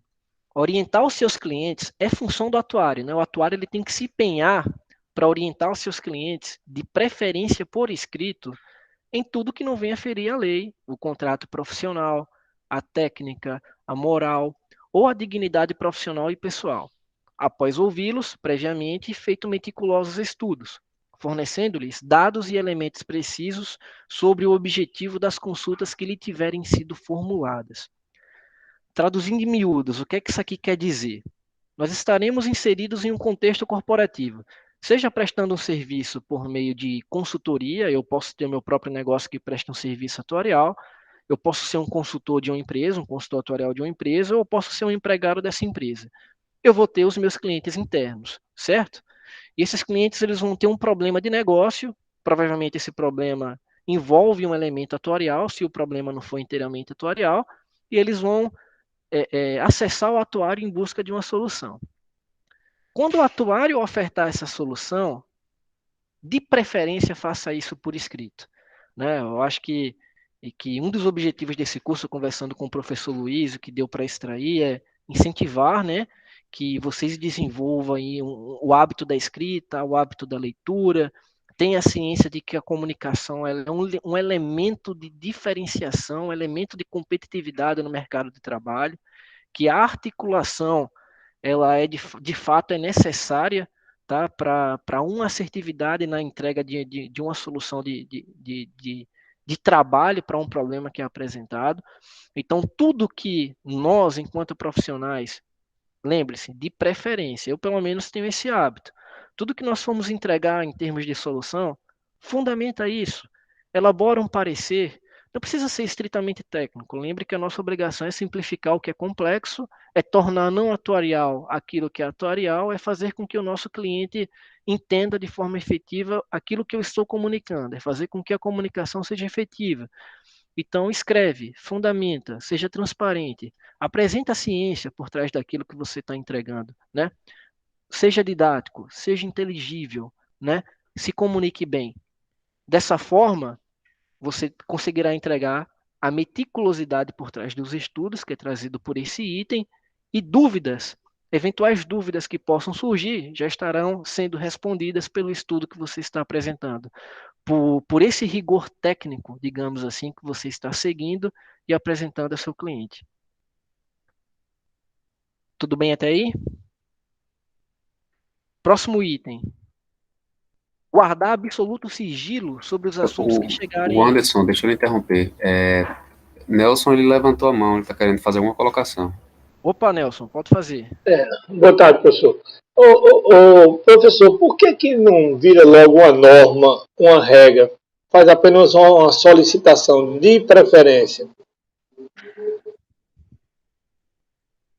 orientar os seus clientes é função do atuário, né? O atuário ele tem que se empenhar para orientar os seus clientes, de preferência por escrito, em tudo que não venha ferir a lei, o contrato profissional, a técnica, a moral ou a dignidade profissional e pessoal, após ouvi-los previamente e feito meticulosos estudos, fornecendo-lhes dados e elementos precisos sobre o objetivo das consultas que lhe tiverem sido formuladas. Traduzindo em miúdos, o que é que isso aqui quer dizer? Nós estaremos inseridos em um contexto corporativo, seja prestando um serviço por meio de consultoria, eu posso ter o meu próprio negócio que presta um serviço atuarial, eu posso ser um consultor de uma empresa, um consultor atuarial de uma empresa, ou eu posso ser um empregado dessa empresa. Eu vou ter os meus clientes internos, certo? E esses clientes eles vão ter um problema de negócio, provavelmente esse problema envolve um elemento atuarial, se o problema não for inteiramente atuarial, e eles vão acessar o atuário em busca de uma solução. Quando o atuário ofertar essa solução, de preferência faça isso por escrito, né? Eu acho que um dos objetivos desse curso, conversando com o professor Luiz, o que deu para extrair é incentivar, né, que vocês desenvolvam aí o hábito da escrita, o hábito da leitura, tenha a ciência de que a comunicação é um elemento de diferenciação, um elemento de competitividade no mercado de trabalho, que a articulação ela é de fato é necessária, tá, para uma assertividade na entrega de uma solução de trabalho para um problema que é apresentado. Então, tudo que nós, enquanto profissionais, lembre-se, de preferência, eu pelo menos tenho esse hábito, tudo que nós formos entregar em termos de solução, fundamenta isso, elabora um parecer, não precisa ser estritamente técnico. Lembre que a nossa obrigação é simplificar o que é complexo, é tornar não atuarial aquilo que é atuarial, é fazer com que o nosso cliente entenda de forma efetiva aquilo que eu estou comunicando, é fazer com que a comunicação seja efetiva. Então, escreve, fundamenta, seja transparente, apresenta a ciência por trás daquilo que você está entregando, né? Seja didático, seja inteligível, né? Se comunique bem. Dessa forma, você conseguirá entregar a meticulosidade por trás dos estudos, que é trazido por esse item, e dúvidas, eventuais dúvidas que possam surgir, já estarão sendo respondidas pelo estudo que você está apresentando. Por esse rigor técnico, digamos assim, que você está seguindo e apresentando ao seu cliente. Tudo bem até aí? Próximo item. Guardar absoluto sigilo sobre os assuntos que O chegarem. Anderson, deixa eu lhe interromper. Nelson, ele levantou a mão, ele está querendo fazer alguma colocação. Opa, Nelson, pode fazer. Boa tarde, professor. Professor, por que não vira logo uma norma, uma regra? Faz apenas uma solicitação de preferência?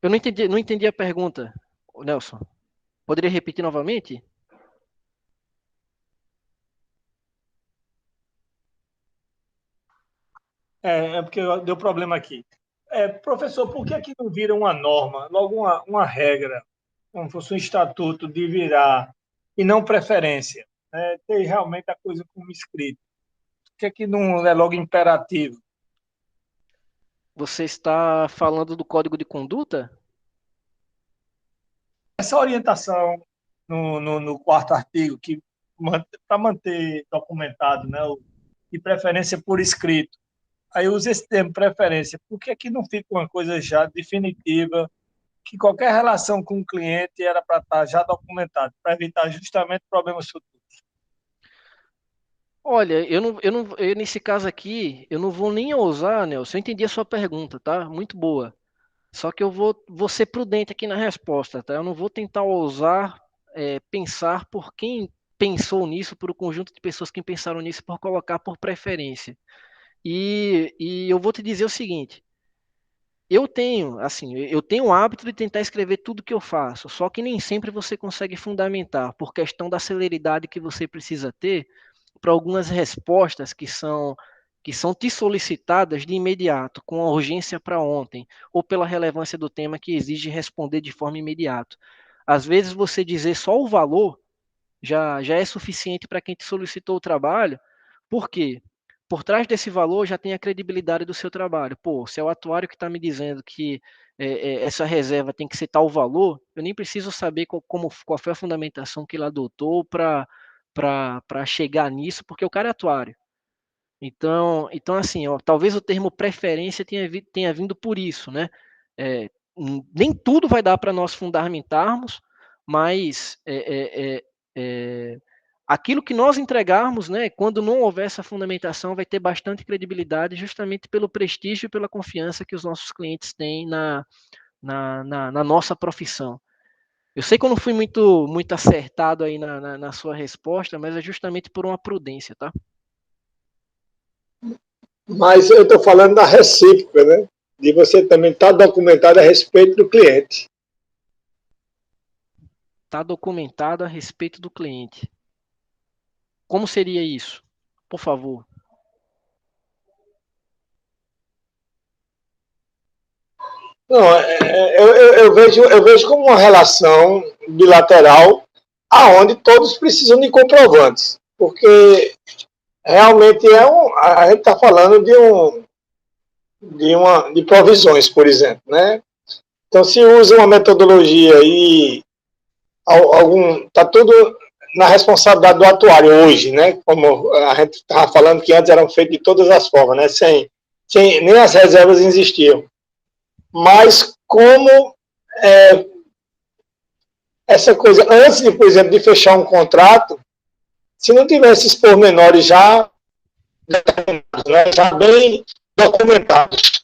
Eu não entendi a pergunta, Nelson. Poderia repetir novamente? Porque deu problema aqui. Professor, por que não vira uma norma, logo uma regra, como fosse um estatuto de virar, e não preferência? Ter realmente a coisa como escrito. Por que não é logo imperativo? Você está falando do Código de Conduta? Essa orientação no quarto artigo, que para manter documentado, né, de preferência por escrito. Aí usa esse termo preferência. Por que não fica uma coisa já definitiva, que qualquer relação com o cliente era para estar já documentado, para evitar justamente problemas futuros? Olha, nesse caso aqui, eu não vou nem ousar, Nelson. Eu entendi a sua pergunta, tá? Muito boa. Só que eu vou ser prudente aqui na resposta, tá? Eu não vou tentar ousar pensar por quem pensou nisso, por um conjunto de pessoas que pensaram nisso, por colocar por preferência. E eu vou te dizer o seguinte: eu tenho o hábito de tentar escrever tudo que eu faço, só que nem sempre você consegue fundamentar, por questão da celeridade que você precisa ter para algumas respostas que são te solicitadas de imediato, com a urgência para ontem, ou pela relevância do tema que exige responder de forma imediata. Às vezes você dizer só o valor já é suficiente para quem te solicitou o trabalho. Por quê? Por trás desse valor já tem a credibilidade do seu trabalho. Pô, se é o atuário que está me dizendo que essa reserva tem que ser tal valor, eu nem preciso saber qual foi a fundamentação que ele adotou para chegar nisso, porque o cara é atuário. Então assim, ó, talvez o termo preferência tenha vindo por isso, né? É, nem tudo vai dar para nós fundamentarmos, mas aquilo que nós entregarmos, né, quando não houver essa fundamentação, vai ter bastante credibilidade, justamente pelo prestígio e pela confiança que os nossos clientes têm na nossa profissão. Eu sei que eu não fui muito acertado aí na sua resposta, mas é justamente por uma prudência, tá? Mas eu estou falando da recíproca, né? De você também estar documentado a respeito do cliente. Está documentado a respeito do cliente. Como seria isso? Por favor. Não, eu vejo como uma relação bilateral aonde todos precisam de comprovantes, porque realmente a gente está falando de provisões, por exemplo, né? Então, se usa uma metodologia e está tudo na responsabilidade do atuário hoje, né? Como a gente estava falando que antes eram feitos de todas as formas, né? Nem as reservas existiam. Mas como essa coisa, antes de, por exemplo, de fechar um contrato, se não tivesse esses pormenores já determinados, né? Já bem documentados,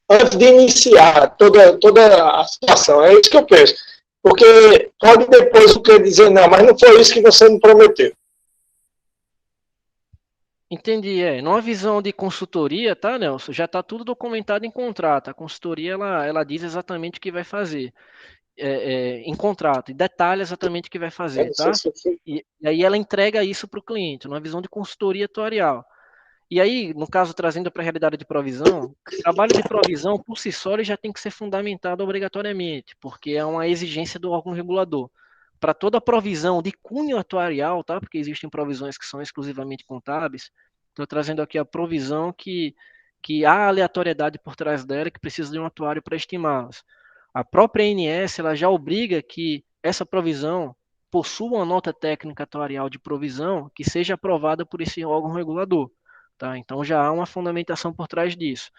antes de iniciar toda a situação, é isso que eu penso. Porque pode depois o que dizer, não, mas não foi isso que você me prometeu. Entendi, numa visão de consultoria, tá, Nelson? Já está tudo documentado em contrato. A consultoria, ela diz exatamente o que vai fazer em contrato, e detalha exatamente o que vai fazer, tá? E aí ela entrega isso para o cliente, numa visão de consultoria atuarial. E aí, no caso, trazendo para a realidade de provisão, o trabalho de provisão, por si só, ele já tem que ser fundamentado obrigatoriamente, porque é uma exigência do órgão regulador. Para toda provisão de cunho atuarial, tá? Porque existem provisões que são exclusivamente contábeis, estou trazendo aqui a provisão que há aleatoriedade por trás dela, que precisa de um atuário para estimá-las. A própria ANS, ela já obriga que essa provisão possua uma nota técnica atuarial de provisão que seja aprovada por esse órgão regulador. Tá? Então já há uma fundamentação por trás disso.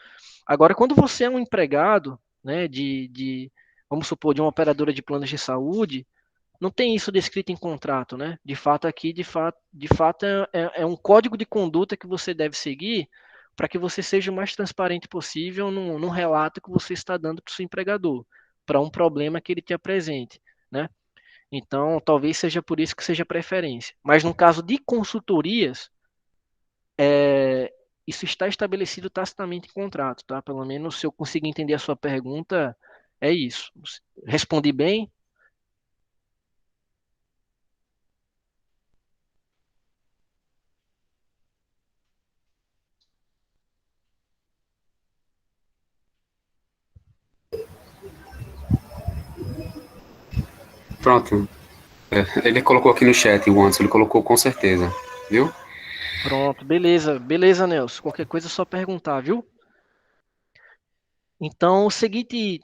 Agora, quando você é um empregado, né, vamos supor, de uma operadora de planos de saúde, não tem isso descrito em contrato, né? De fato, aqui, de fato é um código de conduta que você deve seguir, para que você seja o mais transparente possível no relato que você está dando para o seu empregador, para um problema que ele te apresente, né? Então, talvez seja por isso que seja preferência. Mas no caso de consultorias, isso está estabelecido tacitamente em contrato, tá? Pelo menos se eu conseguir entender a sua pergunta, é isso. Respondi bem? Pronto. Ele colocou aqui no chat, o Anderson, ele colocou com certeza, viu? Pronto, beleza, beleza, Nelson. Qualquer coisa é só perguntar, viu? Então, o seguinte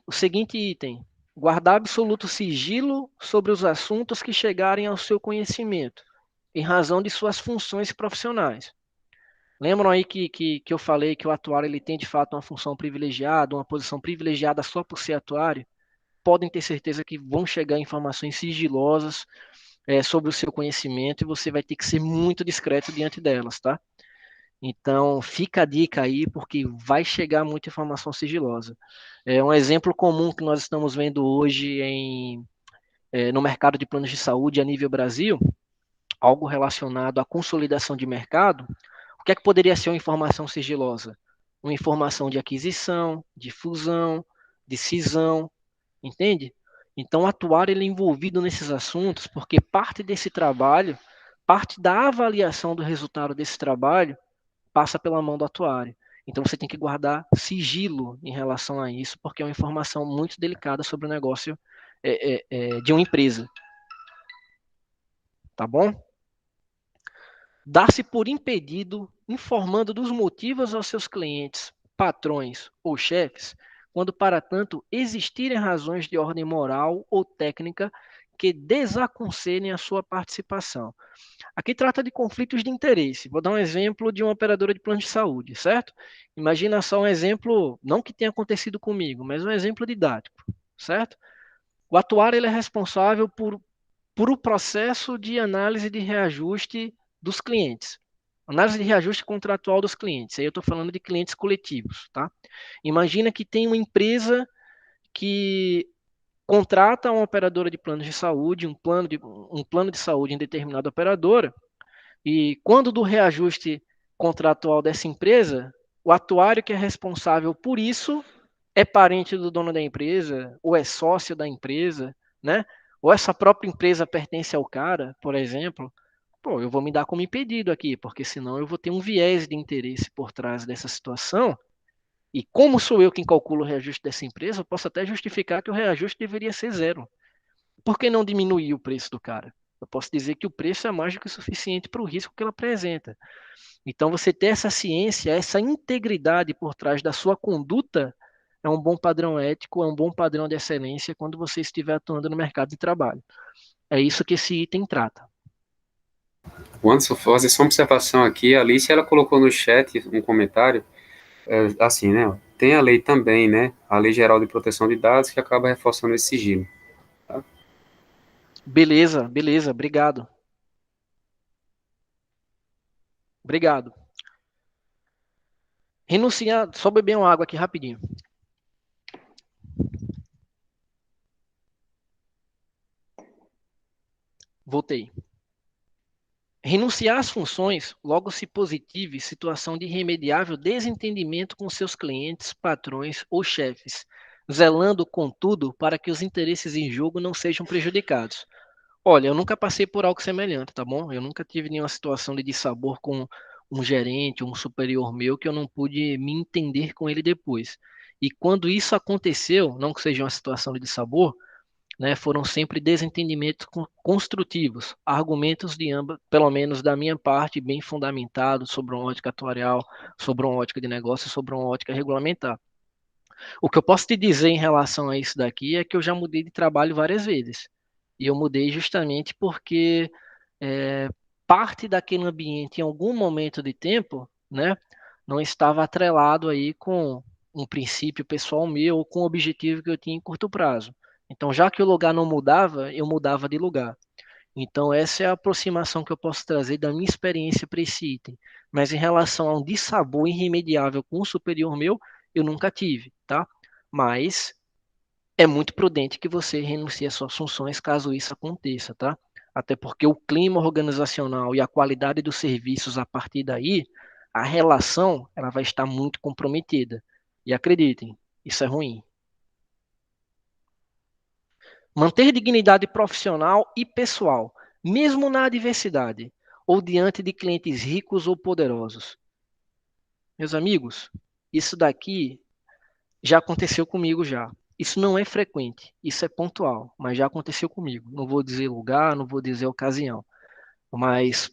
item: guardar absoluto sigilo sobre os assuntos que chegarem ao seu conhecimento, em razão de suas funções profissionais. Lembram aí que eu falei que o atuário ele tem de fato uma função privilegiada, uma posição privilegiada só por ser atuário? Podem ter certeza que vão chegar informações sigilosas sobre o seu conhecimento e você vai ter que ser muito discreto diante delas, tá? Então, fica a dica aí, porque vai chegar muita informação sigilosa. Um exemplo comum que nós estamos vendo hoje no mercado de planos de saúde a nível Brasil, algo relacionado à consolidação de mercado. O que é que poderia ser uma informação sigilosa? Uma informação de aquisição, de fusão, de cisão, entende? Então, o atuário ele é envolvido nesses assuntos porque parte desse trabalho, parte da avaliação do resultado desse trabalho, passa pela mão do atuário. Então você tem que guardar sigilo em relação a isso, porque é uma informação muito delicada sobre o negócio de uma empresa. Tá bom? Dar-se por impedido, informando dos motivos aos seus clientes, patrões ou chefes, quando para tanto existirem razões de ordem moral ou técnica que desaconselhem a sua participação. Aqui trata de conflitos de interesse. Vou dar um exemplo de uma operadora de plano de saúde, certo? Imagina só um exemplo, não que tenha acontecido comigo, mas um exemplo didático, certo? O atuário ele é responsável por o processo de análise de reajuste dos clientes. Análise de reajuste contratual dos clientes. Aí eu estou falando de clientes coletivos, tá? Imagina que tem uma empresa que contrata uma operadora de planos de saúde, um plano de saúde em determinada operadora, e quando do reajuste contratual dessa empresa, o atuário que é responsável por isso é parente do dono da empresa, ou é sócio da empresa, né? Ou essa própria empresa pertence ao cara, por exemplo. Pô, eu vou me dar como impedido aqui, porque senão eu vou ter um viés de interesse por trás dessa situação. E como sou eu quem calcula o reajuste dessa empresa, eu posso até justificar que o reajuste deveria ser zero. Por que não diminuir o preço do cara? Eu posso dizer que o preço é mais do que o suficiente para o risco que ele apresenta. Então, você ter essa ciência, essa integridade por trás da sua conduta, é um bom padrão ético, é um bom padrão de excelência quando você estiver atuando no mercado de trabalho. É isso que esse item trata. O Anderson, vou fazer só uma observação aqui. A Alice, ela colocou no chat um comentário, assim, né? Tem a lei também, né? A Lei Geral de Proteção de Dados, que acaba reforçando esse sigilo. Tá? Beleza, beleza, obrigado. Obrigado. Renunciar, só beber uma água aqui rapidinho. Voltei. Renunciar às funções logo se positive situação de irremediável desentendimento com seus clientes, patrões ou chefes, zelando, contudo, para que os interesses em jogo não sejam prejudicados. Olha, eu nunca passei por algo semelhante, tá bom? Eu nunca tive nenhuma situação de dissabor com um gerente, um superior meu, que eu não pude me entender com ele depois. E quando isso aconteceu, não que seja uma situação de dissabor, né, foram sempre desentendimentos construtivos, argumentos de ambas, pelo menos da minha parte, bem fundamentados sobre uma ótica atuarial, sobre uma ótica de negócio, sobre uma ótica regulamentar. O que eu posso te dizer em relação a isso daqui é que eu já mudei de trabalho várias vezes. E eu mudei justamente porque é, parte daquele ambiente, em algum momento de tempo, né, não estava atrelado aí com um princípio pessoal meu ou com um objetivo que eu tinha em curto prazo. Então, já que o lugar não mudava, eu mudava de lugar. Então, essa é a aproximação que eu posso trazer da minha experiência para esse item. Mas em relação a um dissabor irremediável com um superior meu, eu nunca tive, tá? Mas é muito prudente que você renuncie às suas funções caso isso aconteça, tá? Até porque o clima organizacional e a qualidade dos serviços a partir daí, a relação, ela vai estar muito comprometida. E acreditem, isso é ruim. Manter dignidade profissional e pessoal, mesmo na adversidade, ou diante de clientes ricos ou poderosos. Meus amigos, isso daqui já aconteceu comigo já. Isso não é frequente, isso é pontual, mas já aconteceu comigo. Não vou dizer lugar, não vou dizer ocasião, mas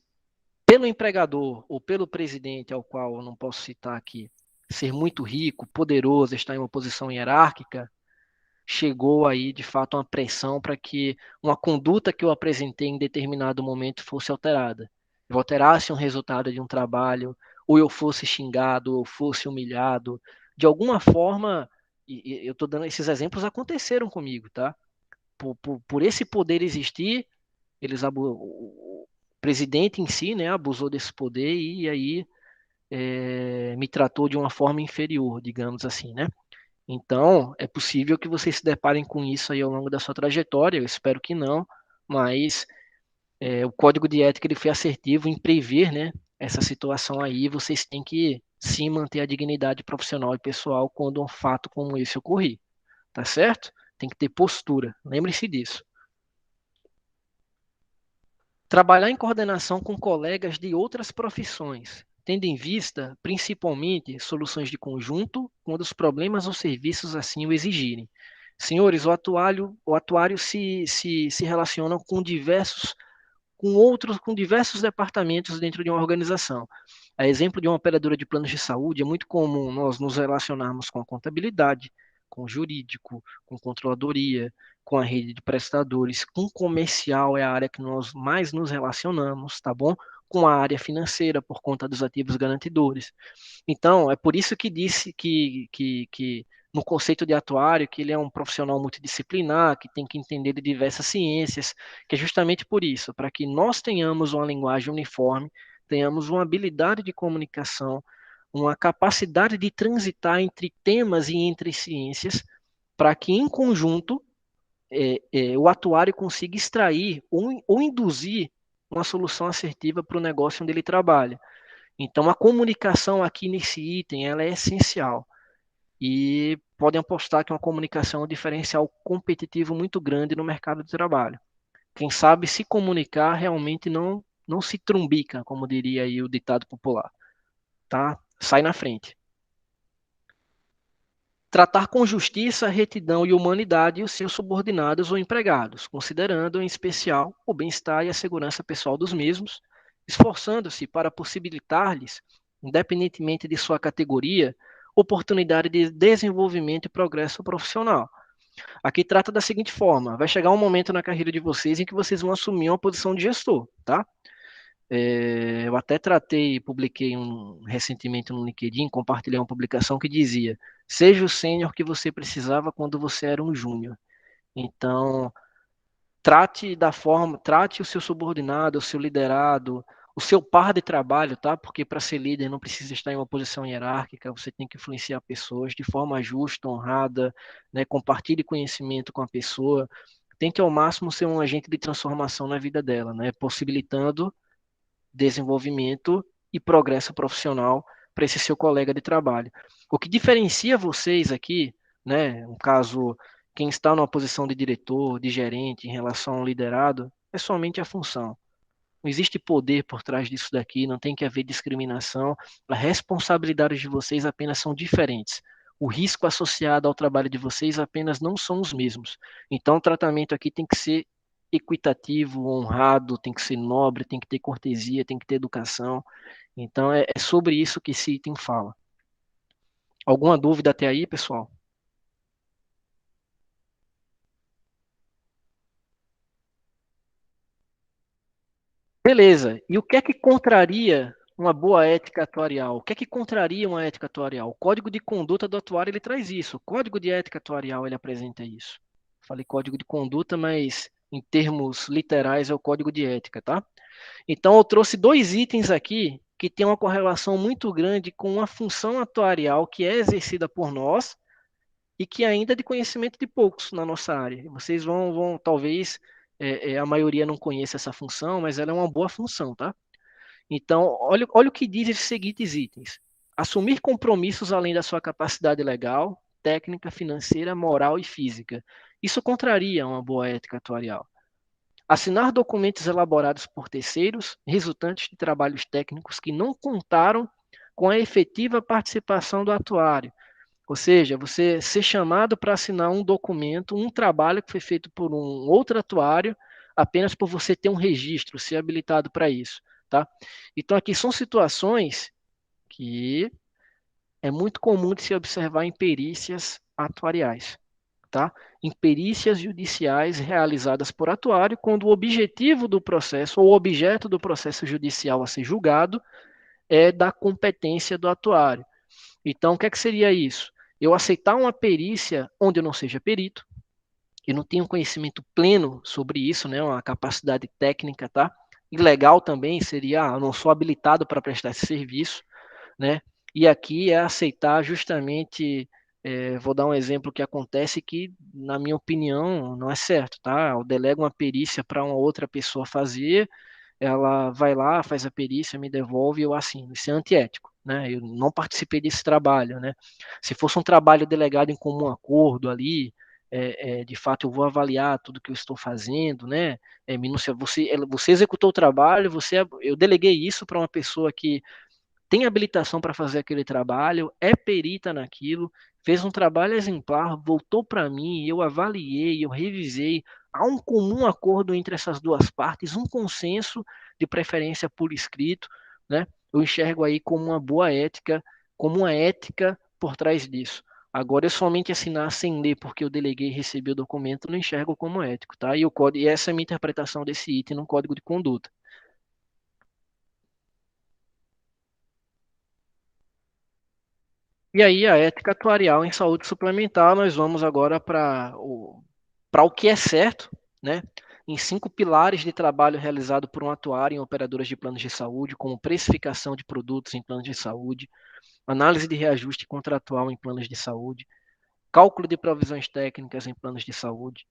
pelo empregador ou pelo presidente, ao qual eu não posso citar aqui, ser muito rico, poderoso, estar em uma posição hierárquica, chegou aí de fato uma pressão para que uma conduta que eu apresentei em determinado momento fosse alterada. Eu alterasse um resultado de um trabalho, ou eu fosse xingado, ou eu fosse humilhado, de alguma forma, e eu estou dando esses exemplos aconteceram comigo, tá? Por esse poder existir, o presidente em si, né, abusou desse poder e aí me tratou de uma forma inferior, digamos assim, né? Então, é possível que vocês se deparem com isso aí ao longo da sua trajetória, eu espero que não, mas o código de ética ele foi assertivo em prever, né, essa situação aí, vocês têm que sim manter a dignidade profissional e pessoal quando um fato como esse ocorrer, tá certo? Tem que ter postura, lembre-se disso. Trabalhar em coordenação com colegas de outras profissões, tendo em vista, principalmente, soluções de conjunto quando os problemas ou serviços assim o exigirem. Senhores, o atuário se relaciona com diversos departamentos dentro de uma organização. A exemplo de uma operadora de planos de saúde, é muito comum nós nos relacionarmos com a contabilidade, com o jurídico, com controladoria, com a rede de prestadores, com comercial é a área que nós mais nos relacionamos, tá bom? Com a área financeira, por conta dos ativos garantidores. Então, é por isso que disse que no conceito de atuário, que ele é um profissional multidisciplinar, que tem que entender de diversas ciências, que é justamente por isso, para que nós tenhamos uma linguagem uniforme, tenhamos uma habilidade de comunicação, uma capacidade de transitar entre temas e entre ciências, para que em conjunto o atuário consiga extrair ou induzir uma solução assertiva para o negócio onde ele trabalha. Então, a comunicação aqui nesse item ela é essencial. E podem apostar que uma comunicação é um diferencial competitivo muito grande no mercado de trabalho. Quem sabe se comunicar realmente não se trumbica, como diria aí o ditado popular. Tá? Sai na frente. Tratar com justiça, retidão e humanidade os seus subordinados ou empregados, considerando em especial o bem-estar e a segurança pessoal dos mesmos, esforçando-se para possibilitar-lhes, independentemente de sua categoria, oportunidade de desenvolvimento e progresso profissional. Aqui trata da seguinte forma: vai chegar um momento na carreira de vocês em que vocês vão assumir uma posição de gestor, tá? Eu até publiquei recentemente no LinkedIn, compartilhei uma publicação que dizia: seja o sênior que você precisava quando você era um júnior. Então, trate o seu subordinado, o seu liderado, o seu par de trabalho, tá? Porque para ser líder não precisa estar em uma posição hierárquica, você tem que influenciar pessoas de forma justa, honrada, né? Compartilhe conhecimento com a pessoa, tente ao máximo ser um agente de transformação na vida dela, né? Possibilitando desenvolvimento e progresso profissional para esse seu colega de trabalho. O que diferencia vocês aqui, né, no caso, quem está numa posição de diretor, de gerente, em relação ao liderado, é somente a função. Não existe poder por trás disso daqui, não tem que haver discriminação, as responsabilidades de vocês apenas são diferentes. O risco associado ao trabalho de vocês apenas não são os mesmos. Então, o tratamento aqui tem que ser equitativo, honrado, tem que ser nobre, tem que ter cortesia, tem que ter educação. Então, é sobre isso que esse item fala. Alguma dúvida até aí, pessoal? Beleza. E o que é que contraria uma boa ética atuarial? O que é que contraria uma ética atuarial? O Código de Conduta do Atuário ele traz isso. O Código de Ética Atuarial ele apresenta isso. Falei Código de Conduta, mas em termos literais é o Código de Ética, tá? Então eu trouxe dois itens aqui que tem uma correlação muito grande com uma função atuarial que é exercida por nós e que ainda é de conhecimento de poucos na nossa área. Vocês vão talvez, a maioria não conheça essa função, mas ela é uma boa função, tá? Então, olha o que diz esses seguintes itens. Assumir compromissos além da sua capacidade legal, técnica, financeira, moral e física. Isso contraria uma boa ética atuarial. Assinar documentos elaborados por terceiros, resultantes de trabalhos técnicos que não contaram com a efetiva participação do atuário. Ou seja, você ser chamado para assinar um documento, um trabalho que foi feito por um outro atuário, apenas por você ter um registro, ser habilitado para isso. Tá? Então, aqui são situações que é muito comum de se observar em perícias atuariais. Tá? Em perícias judiciais realizadas por atuário, quando o objetivo do processo ou o objeto do processo judicial a ser julgado é da competência do atuário. Então, o que seria isso? Eu aceitar uma perícia onde eu não seja perito, eu não tenho conhecimento pleno sobre isso, né, uma capacidade técnica, tá? E legal também seria, eu não sou habilitado para prestar esse serviço, né? E aqui é aceitar justamente, vou dar um exemplo que acontece que, na minha opinião, não é certo, tá? Eu delego uma perícia para uma outra pessoa fazer, ela vai lá, faz a perícia, me devolve e eu assino. Isso é antiético, né? Eu não participei desse trabalho, né? Se fosse um trabalho delegado em comum acordo ali, de fato eu vou avaliar tudo que eu estou fazendo, né? Minúcia, você executou o trabalho, eu deleguei isso para uma pessoa que tem habilitação para fazer aquele trabalho, é perita naquilo, fez um trabalho exemplar, voltou para mim, eu avaliei, eu revisei, há um comum acordo entre essas duas partes, um consenso de preferência por escrito, né? Eu enxergo aí como uma boa ética, como uma ética por trás disso. Agora, eu somente assinar sem ler porque eu deleguei e recebi o documento, não enxergo como ético, tá? E essa é a minha interpretação desse item no Código de Conduta. E aí, a ética atuarial em saúde suplementar, nós vamos agora para o que é certo, né? Em 5 pilares de trabalho realizado por um atuário em operadoras de planos de saúde, como precificação de produtos em planos de saúde, análise de reajuste contratual em planos de saúde, cálculo de provisões técnicas em planos de saúde,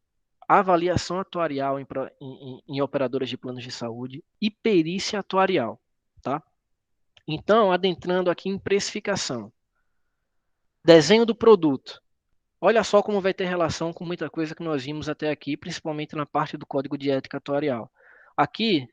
avaliação atuarial em operadoras de planos de saúde e perícia atuarial, tá? Então, adentrando aqui em precificação. Desenho do produto. Olha só como vai ter relação com muita coisa que nós vimos até aqui, principalmente na parte do código de ética atuarial. Aqui,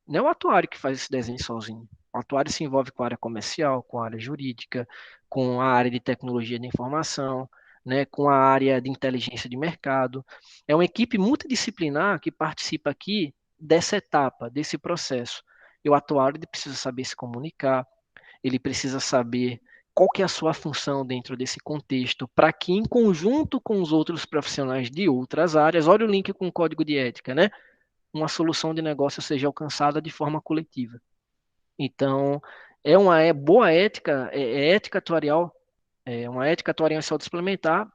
não é o atuário que faz esse desenho sozinho. O atuário se envolve com a área comercial, com a área jurídica, com a área de tecnologia de informação, né, com a área de inteligência de mercado. É uma equipe multidisciplinar que participa aqui dessa etapa, desse processo. E o atuário precisa saber se comunicar, ele precisa saber qual que é a sua função dentro desse contexto, para que em conjunto com os outros profissionais de outras áreas, olha o link com o código de ética, né? Uma solução de negócio seja alcançada de forma coletiva. Então, boa ética, ética atuarial, uma ética atuarial em saúde suplementar,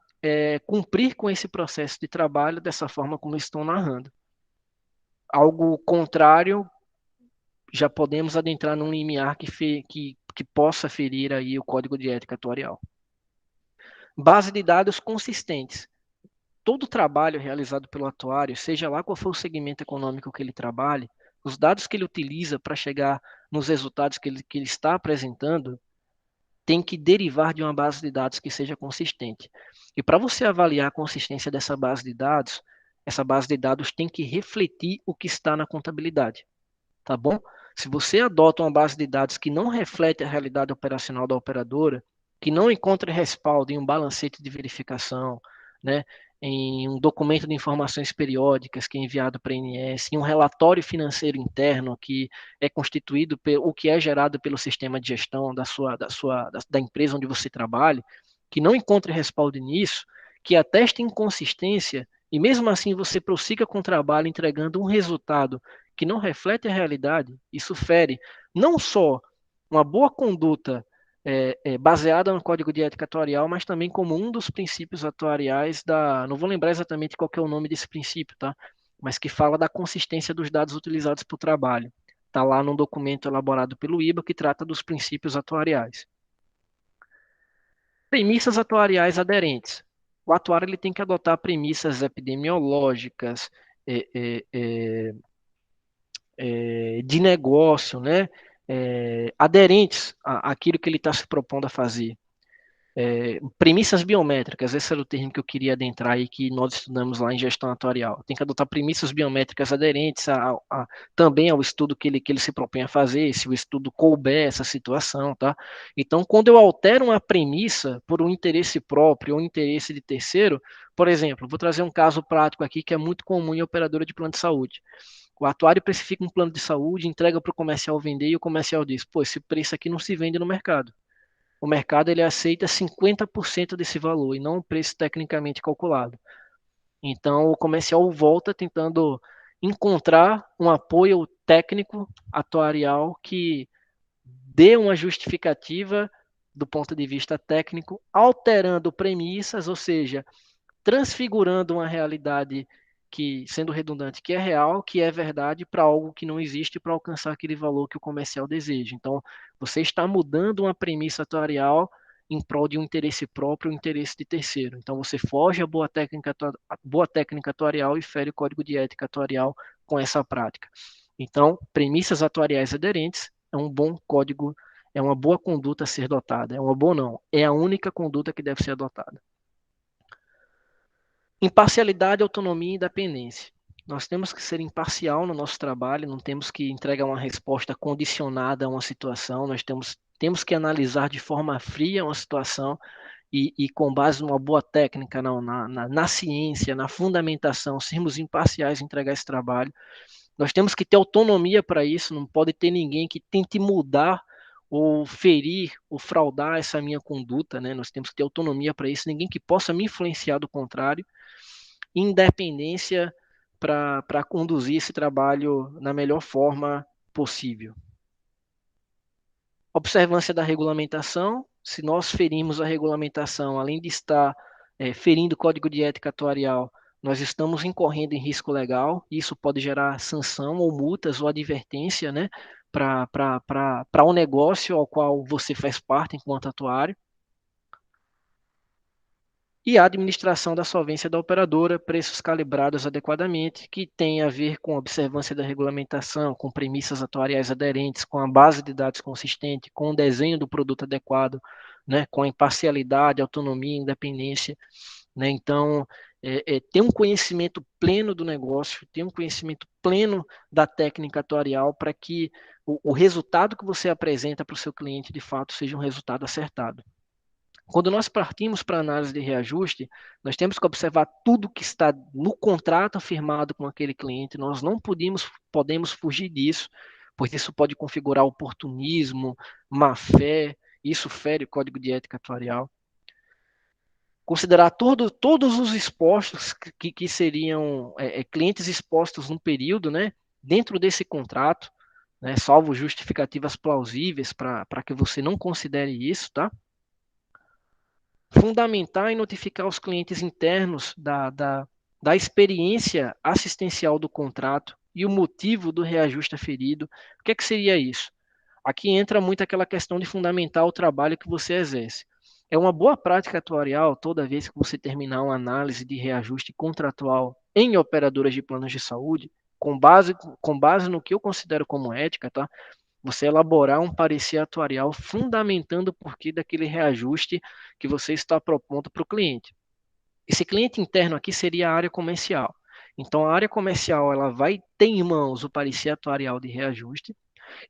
cumprir com esse processo de trabalho dessa forma como estou narrando. Algo contrário, já podemos adentrar num limiar que possa ferir aí o código de ética atuarial. Base de dados consistentes. Todo trabalho realizado pelo atuário, seja lá qual for o segmento econômico que ele trabalhe, os dados que ele utiliza para chegar nos resultados que ele está apresentando, tem que derivar de uma base de dados que seja consistente. E para você avaliar a consistência dessa base de dados, essa base de dados tem que refletir o que está na contabilidade. Tá bom? Se você adota uma base de dados que não reflete a realidade operacional da operadora, que não encontra respaldo em um balancete de verificação, né, em um documento de informações periódicas que é enviado para a ANS, em um relatório financeiro interno que é constituído o que é gerado pelo sistema de gestão da empresa onde você trabalha, que não encontre respaldo nisso, que ateste inconsistência e mesmo assim você prossiga com o trabalho entregando um resultado que não reflete a realidade, isso fere não só uma boa conduta baseada no Código de Ética Atuarial, mas também como um dos princípios atuariais não vou lembrar exatamente qual que é o nome desse princípio, tá? Mas que fala da consistência dos dados utilizados para o trabalho. Está lá num documento elaborado pelo IBA que trata dos princípios atuariais. Premissas atuariais aderentes. O atuário ele tem que adotar premissas epidemiológicas, de negócio, né? Aderentes àquilo que ele está se propondo a fazer. Premissas biométricas, esse era o termo que eu queria adentrar aí, que nós estudamos lá em gestão atuarial. Tem que adotar premissas biométricas aderentes também ao estudo que ele se propõe a fazer, se o estudo couber essa situação, tá? Então, quando eu altero uma premissa por um interesse próprio ou interesse de terceiro, por exemplo, vou trazer um caso prático aqui que é muito comum em operadora de plano de saúde. O atuário precifica um plano de saúde, entrega para o comercial vender e o comercial diz, pô, esse preço aqui não se vende no mercado. O mercado ele aceita 50% desse valor e não o preço tecnicamente calculado. Então, o comercial volta tentando encontrar um apoio técnico atuarial que dê uma justificativa do ponto de vista técnico, alterando premissas, ou seja, transfigurando uma realidade que, sendo redundante, que é real, que é verdade, para algo que não existe, para alcançar aquele valor que o comercial deseja. Então, você está mudando uma premissa atuarial em prol de um interesse próprio, um interesse de terceiro. Então, você foge à boa técnica atuarial e fere o código de ética atuarial com essa prática. Então, premissas atuariais aderentes é um bom código, é uma boa conduta a ser adotada. É uma boa não, é a única conduta que deve ser adotada. Imparcialidade, autonomia e independência. Nós temos que ser imparcial no nosso trabalho, não temos que entregar uma resposta condicionada a uma situação, nós temos que analisar de forma fria uma situação e com base numa boa técnica, na ciência, na fundamentação, sermos imparciais em entregar esse trabalho. Nós temos que ter autonomia para isso, não pode ter ninguém que tente mudar ou ferir ou fraudar essa minha conduta, né? Nós temos que ter autonomia para isso, ninguém que possa me influenciar do contrário, independência para conduzir esse trabalho na melhor forma possível. Observância da regulamentação. Se nós ferimos a regulamentação, além de estar ferindo o código de ética atuarial, nós estamos incorrendo em risco legal. Isso pode gerar sanção ou multas ou advertência, né, para o negócio ao qual você faz parte enquanto atuário. E a administração da solvência da operadora, preços calibrados adequadamente, que tem a ver com observância da regulamentação, com premissas atuariais aderentes, com a base de dados consistente, com o desenho do produto adequado, né, com a imparcialidade, autonomia, independência. Né? Então, ter um conhecimento pleno do negócio, ter um conhecimento pleno da técnica atuarial para que o resultado que você apresenta para o seu cliente, de fato, seja um resultado acertado. Quando nós partimos para a análise de reajuste, nós temos que observar tudo que está no contrato firmado com aquele cliente, nós não podemos fugir disso, pois isso pode configurar oportunismo, má-fé, isso fere o código de ética atuarial. Considerar todos os expostos que seriam clientes expostos num período, né, dentro desse contrato, né, salvo justificativas plausíveis para que você não considere isso, tá? Fundamentar e notificar os clientes internos da experiência assistencial do contrato e o motivo do reajuste aferido. O que seria isso? Aqui entra muito aquela questão de fundamentar o trabalho que você exerce. É uma boa prática atuarial, toda vez que você terminar uma análise de reajuste contratual em operadoras de planos de saúde, com base no que eu considero como ética, tá? Você elaborar um parecer atuarial fundamentando o porquê daquele reajuste que você está propondo para o cliente. Esse cliente interno aqui seria a área comercial. Então, a área comercial ela vai ter em mãos o parecer atuarial de reajuste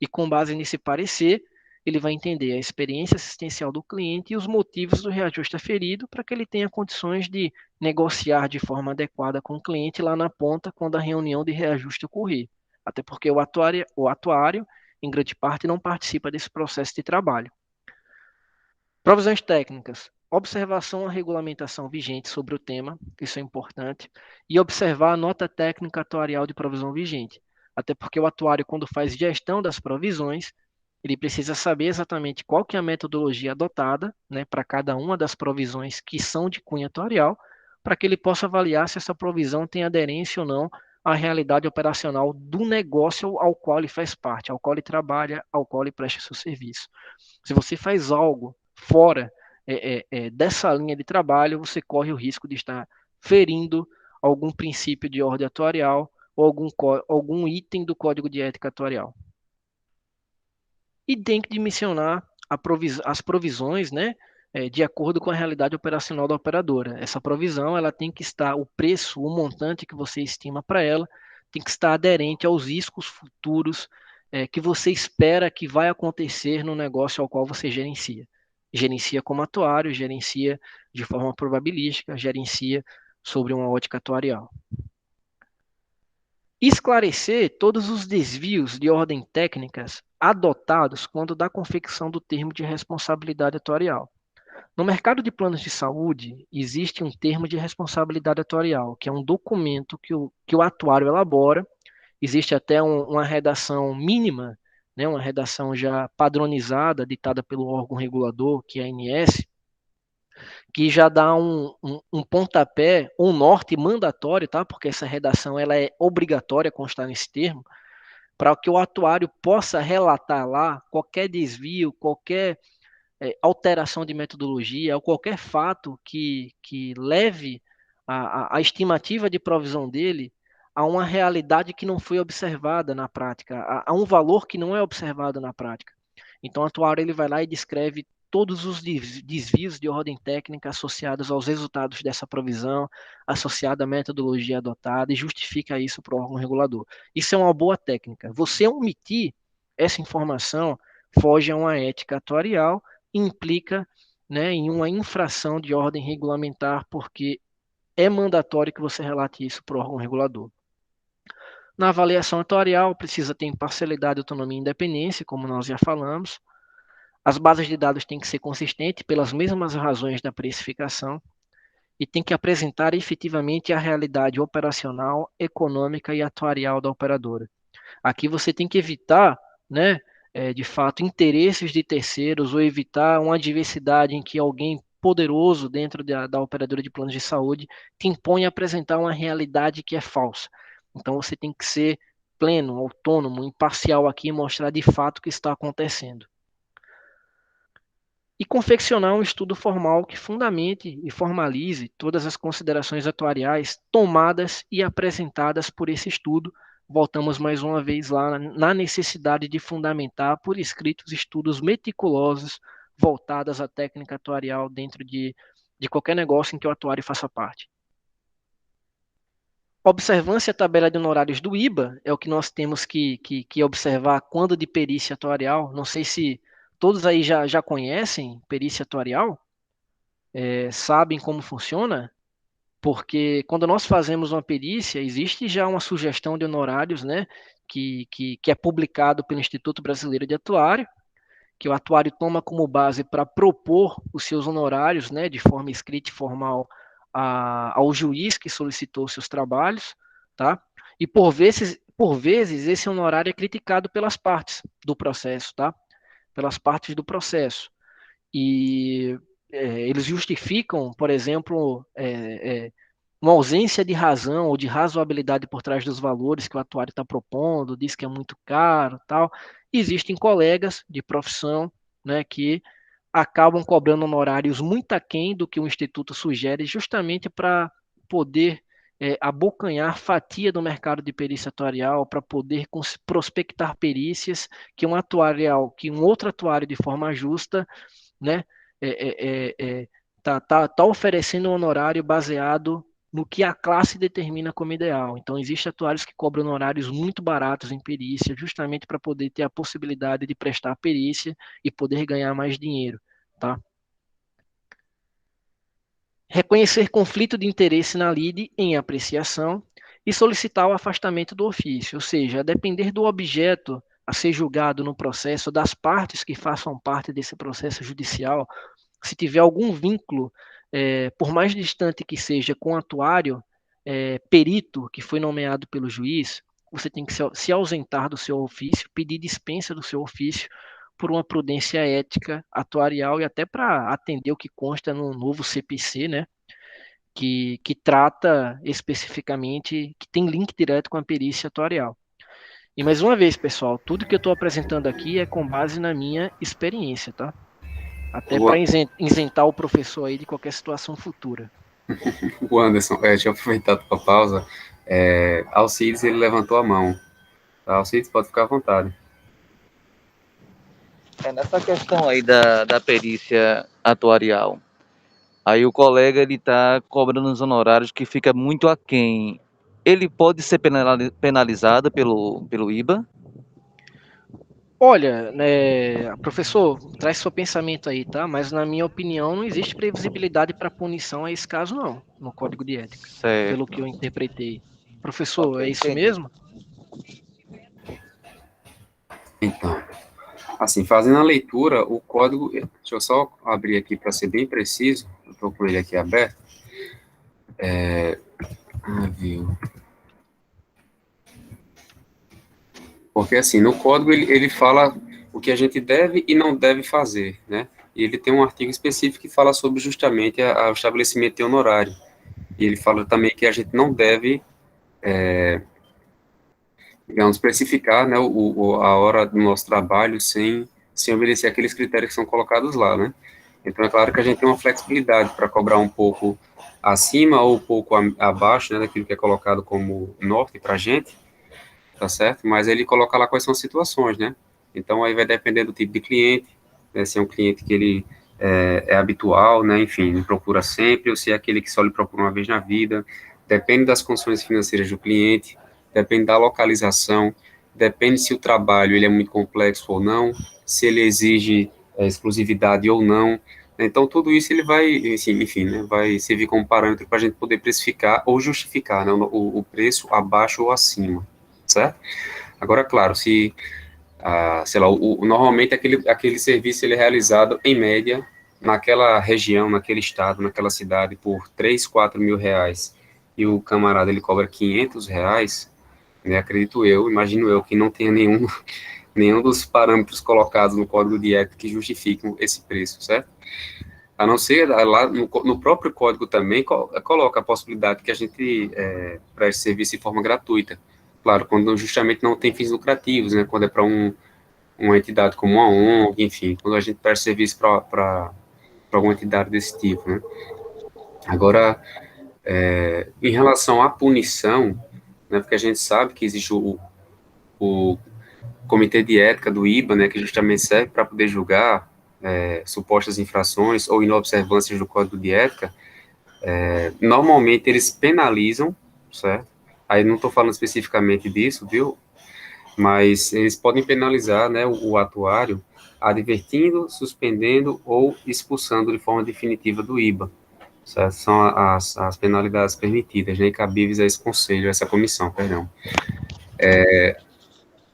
e, com base nesse parecer, ele vai entender a experiência assistencial do cliente e os motivos do reajuste aferido para que ele tenha condições de negociar de forma adequada com o cliente lá na ponta quando a reunião de reajuste ocorrer. Até porque o atuário em grande parte, não participa desse processo de trabalho. Provisões técnicas. Observação à regulamentação vigente sobre o tema, isso é importante, e observar a nota técnica atuarial de provisão vigente. Até porque o atuário, quando faz gestão das provisões, ele precisa saber exatamente qual que é a metodologia adotada, né, para cada uma das provisões que são de cunho atuarial, para que ele possa avaliar se essa provisão tem aderência ou não à realidade operacional do negócio ao qual ele faz parte, ao qual ele trabalha, ao qual ele presta seu serviço. Se você faz algo fora dessa linha de trabalho, você corre o risco de estar ferindo algum princípio de ordem atuarial ou algum item do Código de Ética Atuarial. E tem que dimensionar as provisões, né, de acordo com a realidade operacional da operadora. Essa provisão, ela tem que estar, o preço, o montante que você estima para ela, tem que estar aderente aos riscos futuros que você espera que vai acontecer no negócio ao qual você gerencia. Gerencia como atuário, gerencia de forma probabilística, gerencia sobre uma ótica atuarial. Esclarecer todos os desvios de ordem técnicas adotados quando da confecção do termo de responsabilidade atuarial. No mercado de planos de saúde, existe um termo de responsabilidade atuarial, que é um documento que o atuário elabora. Existe até uma redação mínima, né, uma redação já padronizada, ditada pelo órgão regulador, que é a ANS, que já dá um pontapé, um norte mandatório, tá? Porque essa redação ela é obrigatória constar nesse termo, para que o atuário possa relatar lá qualquer desvio, qualquer alteração de metodologia, ou qualquer fato que leve a estimativa de provisão dele a uma realidade que não foi observada na prática, a um valor que não é observado na prática. Então, o atuário ele vai lá e descreve todos os desvios de ordem técnica associados aos resultados dessa provisão, associada à metodologia adotada, e justifica isso para o órgão regulador. Isso é uma boa técnica. Você omitir essa informação foge a uma ética atuarial e implica, né, em uma infração de ordem regulamentar, porque é mandatório que você relate isso para o órgão regulador. Na avaliação atuarial, precisa ter imparcialidade, autonomia e independência, como nós já falamos. As bases de dados têm que ser consistentes pelas mesmas razões da precificação e tem que apresentar efetivamente a realidade operacional, econômica e atuarial da operadora. Aqui você tem que evitar, né, de fato, interesses de terceiros ou evitar uma adversidade em que alguém poderoso dentro da operadora de planos de saúde te impõe a apresentar uma realidade que é falsa. Então você tem que ser pleno, autônomo, imparcial aqui e mostrar de fato o que está acontecendo. E confeccionar um estudo formal que fundamente e formalize todas as considerações atuariais tomadas e apresentadas por esse estudo. Voltamos mais uma vez lá na necessidade de fundamentar por escrito os estudos meticulosos voltados à técnica atuarial dentro de qualquer negócio em que o atuário faça parte. Observância à tabela de honorários do IBA é o que nós temos que observar quando de perícia atuarial. Não sei se todos aí já conhecem perícia atuarial, sabem como funciona, porque quando nós fazemos uma perícia, existe já uma sugestão de honorários, né, que é publicado pelo Instituto Brasileiro de Atuário, que o atuário toma como base para propor os seus honorários, né, de forma escrita e formal ao juiz que solicitou seus trabalhos, tá? E por vezes esse honorário é criticado pelas partes do processo, tá? Pelas partes do processo. E eles justificam, por exemplo, uma ausência de razão ou de razoabilidade por trás dos valores que o atuário está propondo, diz que é muito caro, tal. E existem colegas de profissão, né, que acabam cobrando honorários muito aquém do que o Instituto sugere, justamente para poder abocanhar fatia do mercado de perícia atuarial, para poder prospectar perícias que um outro atuário de forma justa, né, tá oferecendo um honorário baseado no que a classe determina como ideal. Então, existem atuários que cobram honorários muito baratos em perícia, justamente para poder ter a possibilidade de prestar perícia e poder ganhar mais dinheiro, tá? Reconhecer conflito de interesse na lide em apreciação e solicitar o afastamento do ofício, ou seja, a depender do objeto a ser julgado no processo, das partes que façam parte desse processo judicial, se tiver algum vínculo, por mais distante que seja, com o atuário, perito que foi nomeado pelo juiz, você tem que se ausentar do seu ofício, pedir dispensa do seu ofício por uma prudência ética, atuarial e até para atender o que consta no novo CPC, né? que trata especificamente, que tem link direto com a perícia atuarial. E mais uma vez, pessoal, tudo que eu estou apresentando aqui é com base na minha experiência, tá? Até para isentar o professor aí de qualquer situação futura. O Anderson, deixa eu aproveitar a tua pausa. Alcides, ele levantou a mão. Tá, Alcides, pode ficar à vontade. Nessa questão aí da perícia atuarial, aí o colega ele está cobrando os honorários que fica muito aquém. Ele pode ser penalizado pelo IBA? Olha, né, professor, traz seu pensamento aí, tá? Mas na minha opinião não existe previsibilidade para punição a esse caso não, no Código de Ética, Certo. pelo que eu interpretei. Professor, Ok, é isso entendi. mesmo? Então, assim, fazendo a leitura, o código, deixa eu só abrir aqui para ser bem preciso, eu estou com ele aqui aberto. Viu? Porque, assim, no código ele fala o que a gente deve e não deve fazer, né? E ele tem um artigo específico que fala sobre justamente o estabelecimento de honorário. E ele fala também que a gente não deve, digamos, precificar, né, a hora do nosso trabalho sem obedecer aqueles critérios que são colocados lá, né? Então, é claro que a gente tem uma flexibilidade para cobrar um pouco acima ou um pouco abaixo, né, daquilo que é colocado como norte para a gente, tá certo? Mas ele coloca lá quais são as situações, né? Então, aí vai depender do tipo de cliente, né, se é um cliente que ele é habitual, né, enfim, ele procura sempre, ou se é aquele que só lhe procura uma vez na vida, depende das condições financeiras do cliente, depende da localização, depende se o trabalho ele é muito complexo ou não, se ele exige exclusividade ou não. Então, tudo isso ele vai, enfim, né, vai servir como parâmetro para a gente poder precificar ou justificar, né, o preço abaixo ou acima, certo? Agora, claro, se, sei lá, normalmente aquele serviço ele é realizado, em média, naquela região, naquele estado, naquela cidade, por 3, 4 mil reais, e o camarada ele cobra 500 reais, né, acredito eu, imagino eu, que não tenha nenhum dos parâmetros colocados no Código de Ética que justificam esse preço, certo? A não ser, lá no próprio código também, coloca a possibilidade que a gente preste serviço de forma gratuita. Claro, quando justamente não tem fins lucrativos, né, quando é para uma entidade como uma ONG, enfim, quando a gente presta serviço para alguma entidade desse tipo, né. Agora, em relação à punição, né, porque a gente sabe que existe o Comitê de Ética do IBA, né, que justamente serve para poder julgar supostas infrações ou inobservâncias do Código de Ética, normalmente eles penalizam, certo? Aí não estou falando especificamente disso, viu? Mas eles podem penalizar, né, o atuário, advertindo, suspendendo ou expulsando de forma definitiva do IBA, certo? São as penalidades permitidas, né, e cabíveis a esse conselho, a essa comissão, perdão.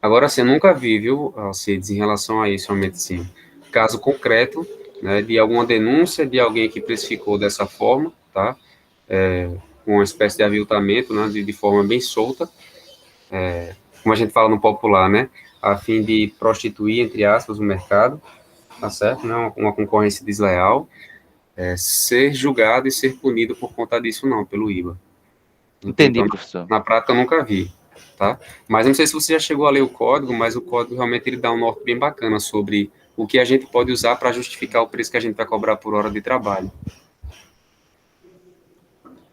Agora, assim, eu nunca vi, viu, Alcides, em relação a isso, realmente, sim, caso concreto, né, de alguma denúncia de alguém que precificou dessa forma, tá, com uma espécie de aviltamento, né, de forma bem solta, como a gente fala no popular, né, a fim de prostituir, entre aspas, o mercado, tá certo, né, uma concorrência desleal, ser julgado e ser punido por conta disso, não, pelo IBA. Entendi, Então, professor. na prática, eu nunca vi, tá? Mas eu não sei se você já chegou a ler o código, mas o código realmente ele dá um norte bem bacana sobre o que a gente pode usar para justificar o preço que a gente vai cobrar por hora de trabalho.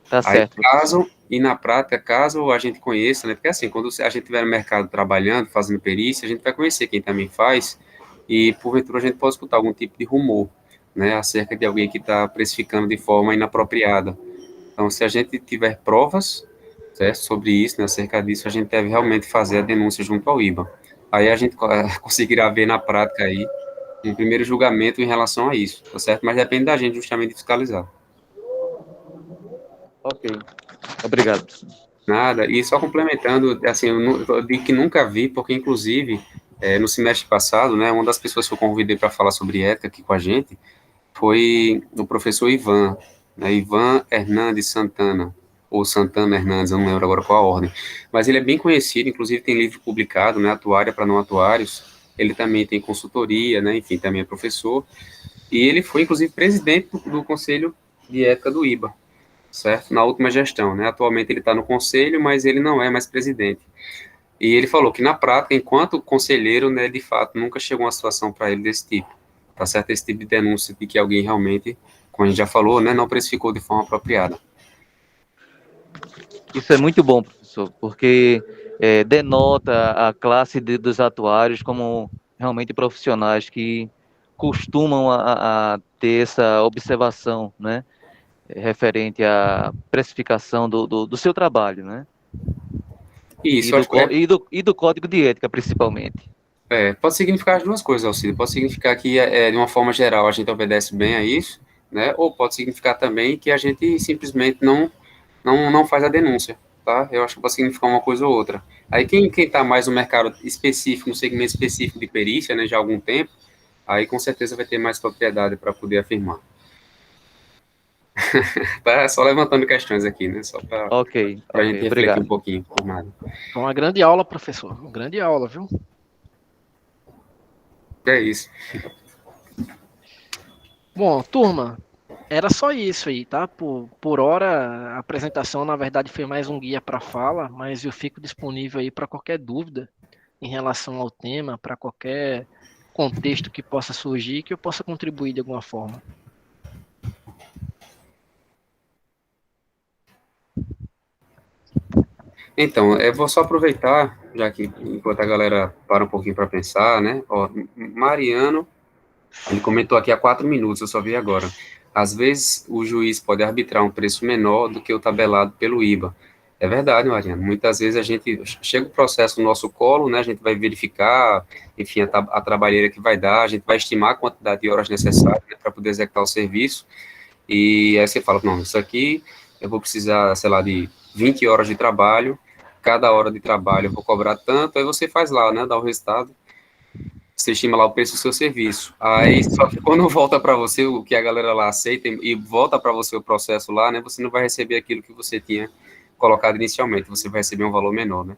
Tá Aí, certo. na prática, caso a gente conheça, né? Porque assim, quando a gente estiver no mercado trabalhando, fazendo perícia, a gente vai conhecer quem também faz, e porventura a gente pode escutar algum tipo de rumor, né? Acerca de alguém que está precificando de forma inapropriada. Então, se a gente tiver provas, certo, sobre isso, né, acerca disso, a gente deve realmente fazer a denúncia junto ao IBA. Aí a gente conseguirá ver na prática aí um primeiro julgamento em relação a isso, tá certo? Mas depende da gente justamente de fiscalizar. Ok. Obrigado, professor. Nada, e só complementando, assim, eu digo que nunca vi, porque inclusive, no semestre passado, né, uma das pessoas que eu convidei para falar sobre ética aqui com a gente foi o professor Ivan, né, Ivan Hernandes Santana, ou Santana Hernandes, eu não lembro agora qual a ordem, mas ele é bem conhecido, inclusive tem livro publicado, né, Atuária para Não Atuários, ele também tem consultoria, né, enfim, também é professor, e ele foi, inclusive, presidente do Conselho de Ética do IBA, certo? Na última gestão, né? Atualmente ele está no conselho, mas ele não é mais presidente. E ele falou que na prática, enquanto conselheiro, né, de fato, nunca chegou uma situação para ele desse tipo, tá certo? Esse tipo de denúncia de que alguém realmente, como a gente já falou, né, não precificou de forma apropriada. Isso é muito bom, professor, porque denota a classe dos atuários como realmente profissionais que costumam a ter essa observação, né, referente à precificação do seu trabalho, né, E e isso, eu do, acho que e do código de ética, principalmente. pode significar as duas coisas, Alcide. Pode significar que, de uma forma geral, a gente obedece bem a isso, né? Ou pode significar também que a gente simplesmente não faz a denúncia, tá? Eu acho que pode significar uma coisa ou outra. Aí, quem está mais no mercado específico, no segmento específico de perícia, né, já há algum tempo, aí com certeza vai ter mais propriedade para poder afirmar. Tá só levantando questões aqui, né? Só para Ok, a ok, gente refletir um obrigado. pouquinho, por nada. Foi uma grande aula, professor. Uma grande aula, viu? É isso. Bom, turma, era só isso aí, tá? Por hora, a apresentação, na verdade, foi mais um guia para fala, mas eu fico disponível aí para qualquer dúvida em relação ao tema, para qualquer contexto que possa surgir, que eu possa contribuir de alguma forma. Então, eu vou só aproveitar, já que enquanto a galera para um pouquinho para pensar, né? Ó, Mariano, ele comentou aqui há 4 minutos, eu só vi agora. Às vezes, o juiz pode arbitrar um preço menor do que o tabelado pelo IBA. É verdade, Mariano. Muitas vezes a gente chega o processo no nosso colo, né? A gente vai verificar, enfim, a trabalheira que vai dar, a gente vai estimar a quantidade de horas necessárias, né, para poder executar o serviço. E aí você fala, não, isso aqui eu vou precisar, sei lá, de 20 horas de trabalho, cada hora de trabalho eu vou cobrar tanto, aí você faz lá, né, dá o resultado, você estima lá o preço do seu serviço. Aí, só que quando volta para você o que a galera lá aceita e volta para você o processo lá, né, você não vai receber aquilo que você tinha colocado inicialmente, você vai receber um valor menor, né?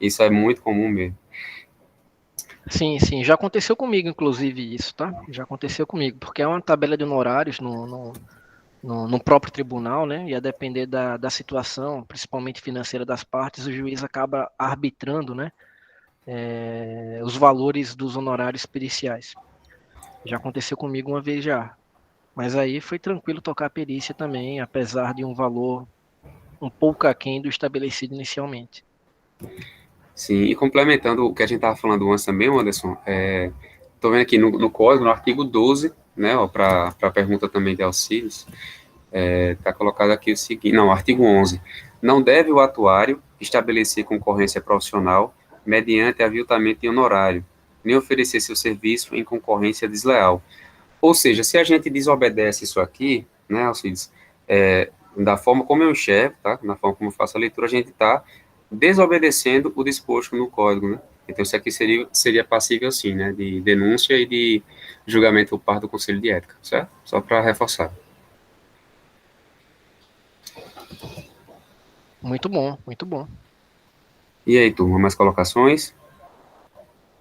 Isso é muito comum mesmo. Sim, sim, já aconteceu comigo, inclusive, isso, tá? Já aconteceu comigo, porque é uma tabela de honorários no próprio tribunal, né? E a depender da situação, principalmente financeira das partes, o juiz acaba arbitrando, né? Os valores dos honorários periciais. Já aconteceu comigo uma vez já. Mas aí foi tranquilo tocar a perícia também, apesar de um valor um pouco aquém do estabelecido inicialmente. Sim, e complementando o que a gente estava falando antes também, Anderson, estou vendo aqui no código, no artigo 12, né, para a pergunta também de Alcides, está colocado aqui o seguinte, não, artigo 11, não deve o atuário estabelecer concorrência profissional mediante aviltamento de honorário, nem oferecer seu serviço em concorrência desleal. Ou seja, se a gente desobedece isso aqui, né, Alcides, da forma como eu enxergo, tá, na forma como eu faço a leitura, a gente está desobedecendo o disposto no código, né? Então, isso aqui seria passível, sim, né, de denúncia e de julgamento por parte do Conselho de Ética, certo? Só para reforçar. Muito bom, muito bom. E aí, turma, mais colocações?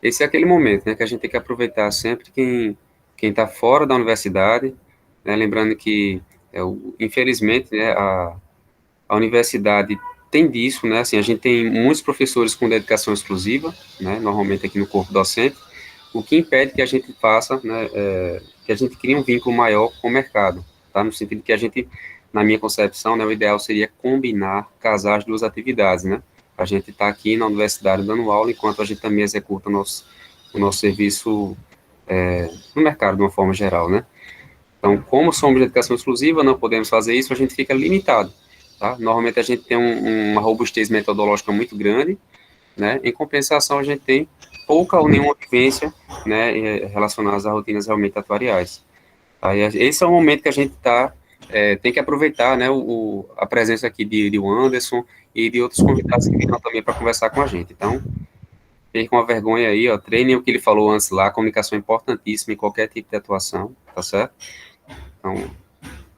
Esse é aquele momento, né, que a gente tem que aproveitar sempre quem está fora da universidade, né, lembrando que, infelizmente, né, a universidade tem disso, né, assim, a gente tem muitos professores com dedicação exclusiva, né, normalmente aqui no corpo docente, o que impede que a gente faça, né, que a gente crie um vínculo maior com o mercado, tá, no sentido que a gente, na minha concepção, né, o ideal seria combinar, casar as duas atividades, né, a gente está aqui na universidade dando aula, enquanto a gente também executa o nosso serviço no mercado, de uma forma geral, né. Então, como somos de educação exclusiva, não podemos fazer isso, a gente fica limitado, tá? Normalmente a gente tem uma robustez metodológica muito grande, né? Em compensação, a gente tem pouca ou nenhuma vivência, né, relacionadas a rotinas realmente atuariais. Aí, esse é o momento que a gente tem que aproveitar, né, a presença aqui de Anderson e de outros convidados que virão também para conversar com a gente. Então, percam a vergonha aí, ó, treinem o que ele falou antes lá, a comunicação é importantíssima em qualquer tipo de atuação, tá certo? Então,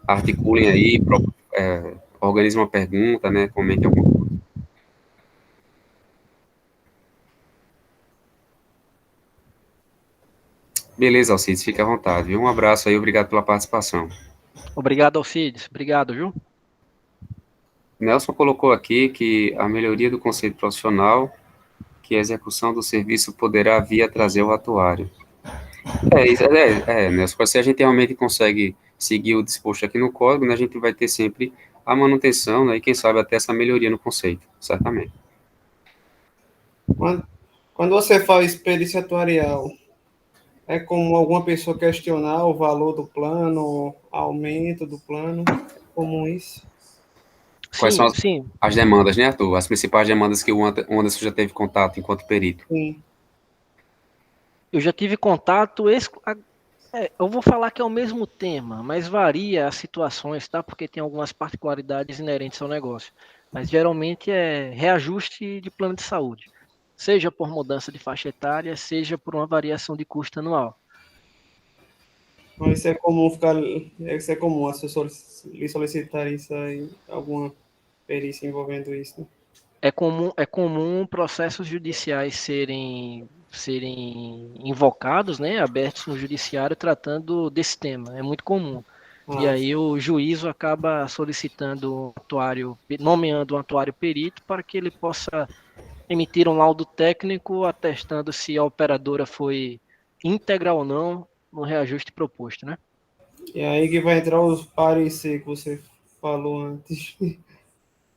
articulem aí, organizem uma pergunta, né, comentem alguma coisa. Beleza, Alcides, fique à vontade, viu? Um abraço aí, obrigado pela participação. Obrigado, Alcides. Obrigado, viu? Nelson colocou aqui que a melhoria do conceito profissional, que a execução do serviço poderá vir a trazer o atuário. Nelson, se a gente realmente consegue seguir o disposto aqui no código, né, a gente vai ter sempre a manutenção, né, e quem sabe até essa melhoria no conceito, certamente. Quando você faz perícia atuarial, é como alguma pessoa questionar o valor do plano, aumento do plano, como isso? Quais são Sim. as demandas, né, Arthur? As principais demandas que o Anderson já teve contato enquanto perito. Sim. Eu já tive contato, eu vou falar que é o mesmo tema, mas varia as situações, tá? Porque tem algumas particularidades inerentes ao negócio. Mas geralmente é reajuste de plano de saúde, seja por mudança de faixa etária, seja por uma variação de custo anual. Então, isso é comum as pessoas lhe solicitarem isso aí, alguma perícia envolvendo isso, né? É comum processos judiciais serem invocados, né, abertos no judiciário tratando desse tema. É muito comum. E aí o juízo acaba solicitando nomeando um atuário perito para que ele possa emitir um laudo técnico atestando se a operadora foi íntegra ou não no reajuste proposto, né? E aí que vai entrar os parecer que você falou antes.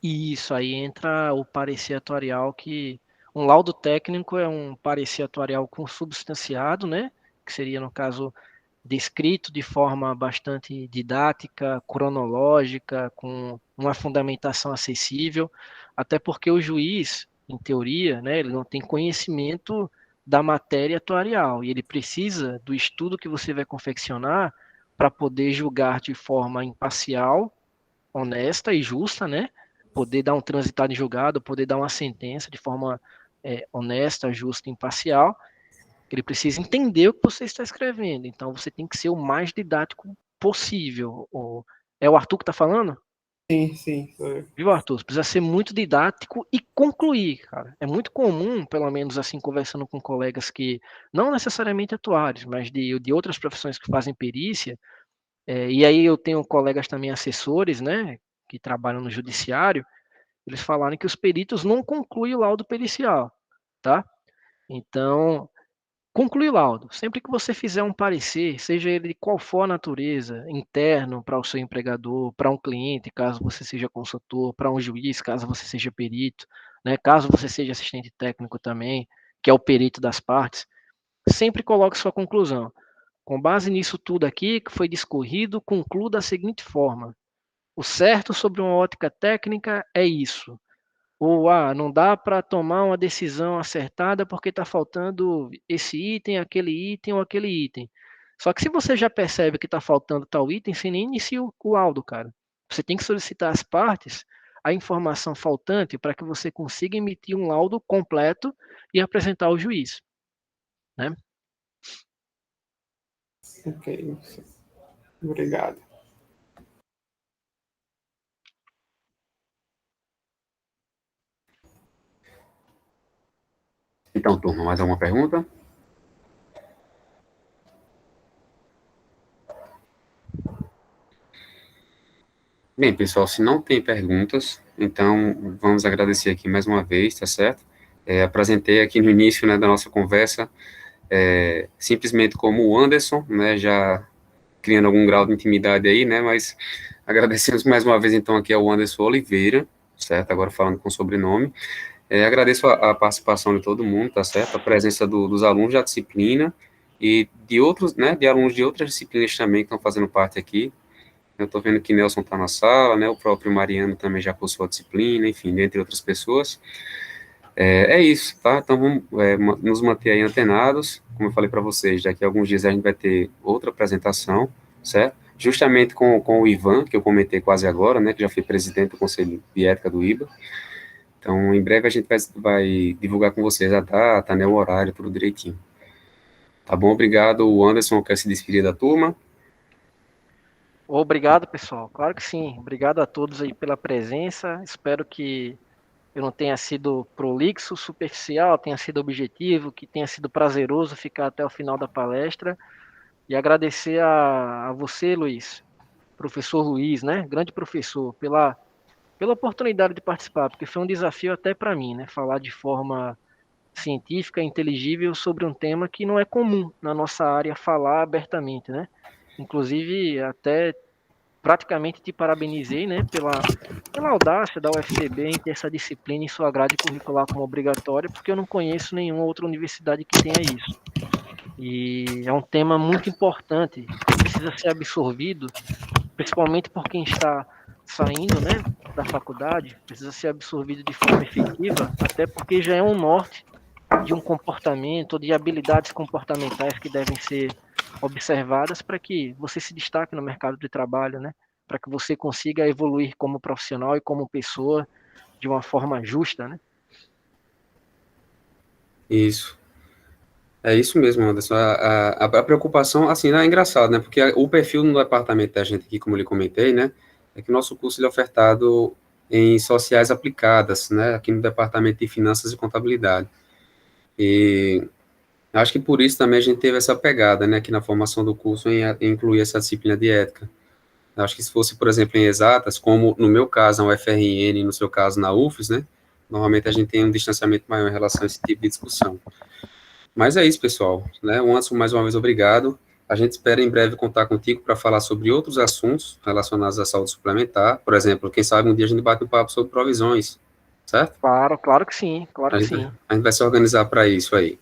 E isso aí entra o parecer atuarial, que um laudo técnico é um parecer atuarial consubstanciado, né? Que seria, no caso, descrito de forma bastante didática, cronológica, com uma fundamentação acessível, até porque o juiz, em teoria, né, ele não tem conhecimento da matéria atuarial e ele precisa do estudo que você vai confeccionar para poder julgar de forma imparcial, honesta e justa, né? Poder dar um transitado em julgado, poder dar uma sentença de forma honesta, justa e imparcial. Ele precisa entender o que você está escrevendo. Então você tem que ser o mais didático possível. É o Arthur que está falando? Sim. Viu, Arthur? Você precisa ser muito didático e concluir, cara. É muito comum, pelo menos assim, conversando com colegas que não necessariamente atuários, mas de outras profissões que fazem perícia, e aí eu tenho colegas também assessores, né, que trabalham no judiciário, eles falaram que os peritos não concluem o laudo pericial, tá? Então, conclui o laudo. Sempre que você fizer um parecer, seja ele de qual for a natureza, interno para o seu empregador, para um cliente, caso você seja consultor, para um juiz, caso você seja perito, né, caso você seja assistente técnico também, que é o perito das partes, sempre coloque sua conclusão. Com base nisso tudo aqui que foi discorrido, conclua da seguinte forma: o certo sobre uma ótica técnica é isso. Ou não dá para tomar uma decisão acertada porque está faltando esse item, aquele item ou aquele item. Só que se você já percebe que está faltando tal item, você nem inicia o laudo, cara. Você tem que solicitar às partes a informação faltante para que você consiga emitir um laudo completo e apresentar ao juiz, né? Ok. Obrigado. Então, turma, mais alguma pergunta? Bem, pessoal, se não tem perguntas, então vamos agradecer aqui mais uma vez, tá certo? Apresentei aqui no início, né, da nossa conversa, simplesmente como o Anderson, né, já criando algum grau de intimidade aí, né, mas agradecemos mais uma vez, então, aqui ao Anderson Oliveira, certo? Agora falando com sobrenome. Agradeço a participação de todo mundo, tá certo? A presença dos alunos da disciplina e de outros, né, de alunos de outras disciplinas também que estão fazendo parte aqui. Eu estou vendo que Nelson está na sala, né, o próprio Mariano também já cursou a disciplina, enfim, dentre outras pessoas. É isso, tá? Então vamos nos manter aí antenados, como eu falei para vocês, daqui a alguns dias a gente vai ter outra apresentação, certo? Justamente com o Ivan, que eu comentei quase agora, né, que já foi presidente do Conselho de Ética do IBA. Então, em breve a gente vai divulgar com vocês a data, né, o horário, tudo direitinho. Tá bom? Obrigado. O Anderson quer se despedir da turma. Obrigado, pessoal. Claro que sim. Obrigado a todos aí pela presença. Espero que eu não tenha sido prolixo, superficial, tenha sido objetivo, que tenha sido prazeroso ficar até o final da palestra. E agradecer a você, Luiz, professor Luiz, né? Grande professor, pela pela oportunidade de participar, porque foi um desafio até para mim, né? Falar de forma científica, inteligível sobre um tema que não é comum na nossa área falar abertamente, né? Inclusive, até praticamente te parabenizei, né, pela audácia da UFCB em ter essa disciplina em sua grade curricular como obrigatória, porque eu não conheço nenhuma outra universidade que tenha isso. E é um tema muito importante, que precisa ser absorvido, principalmente por quem está saindo, né, da faculdade, precisa ser absorvido de forma efetiva, até porque já é um norte de um comportamento, de habilidades comportamentais que devem ser observadas para que você se destaque no mercado de trabalho, né? Para que você consiga evoluir como profissional e como pessoa de uma forma justa, né? Isso. É isso mesmo, Anderson. A preocupação, assim, é engraçado, né? Porque o perfil no departamento da gente aqui, como eu lhe comentei, né? É que o nosso curso ele é ofertado em sociais aplicadas, né? Aqui no departamento de finanças e contabilidade. E acho que por isso também a gente teve essa pegada, né? Aqui na formação do curso em incluir essa disciplina de ética. Acho que se fosse, por exemplo, em exatas, como no meu caso, na UFRN, e no seu caso, na UFES, né? Normalmente a gente tem um distanciamento maior em relação a esse tipo de discussão. Mas é isso, pessoal, né? Anderson, mais uma vez, obrigado. A gente espera em breve contar contigo para falar sobre outros assuntos relacionados à saúde suplementar. Por exemplo, quem sabe um dia a gente bate um papo sobre provisões, certo? Claro, claro que sim, claro que sim. A gente vai se organizar para isso aí.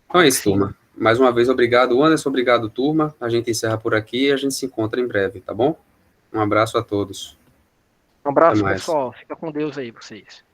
Então é isso, turma. Mais uma vez, obrigado, Anderson, obrigado, turma. A gente encerra por aqui e a gente se encontra em breve, tá bom? Um abraço a todos. Um abraço, Até mais. pessoal. Fica com Deus aí, vocês.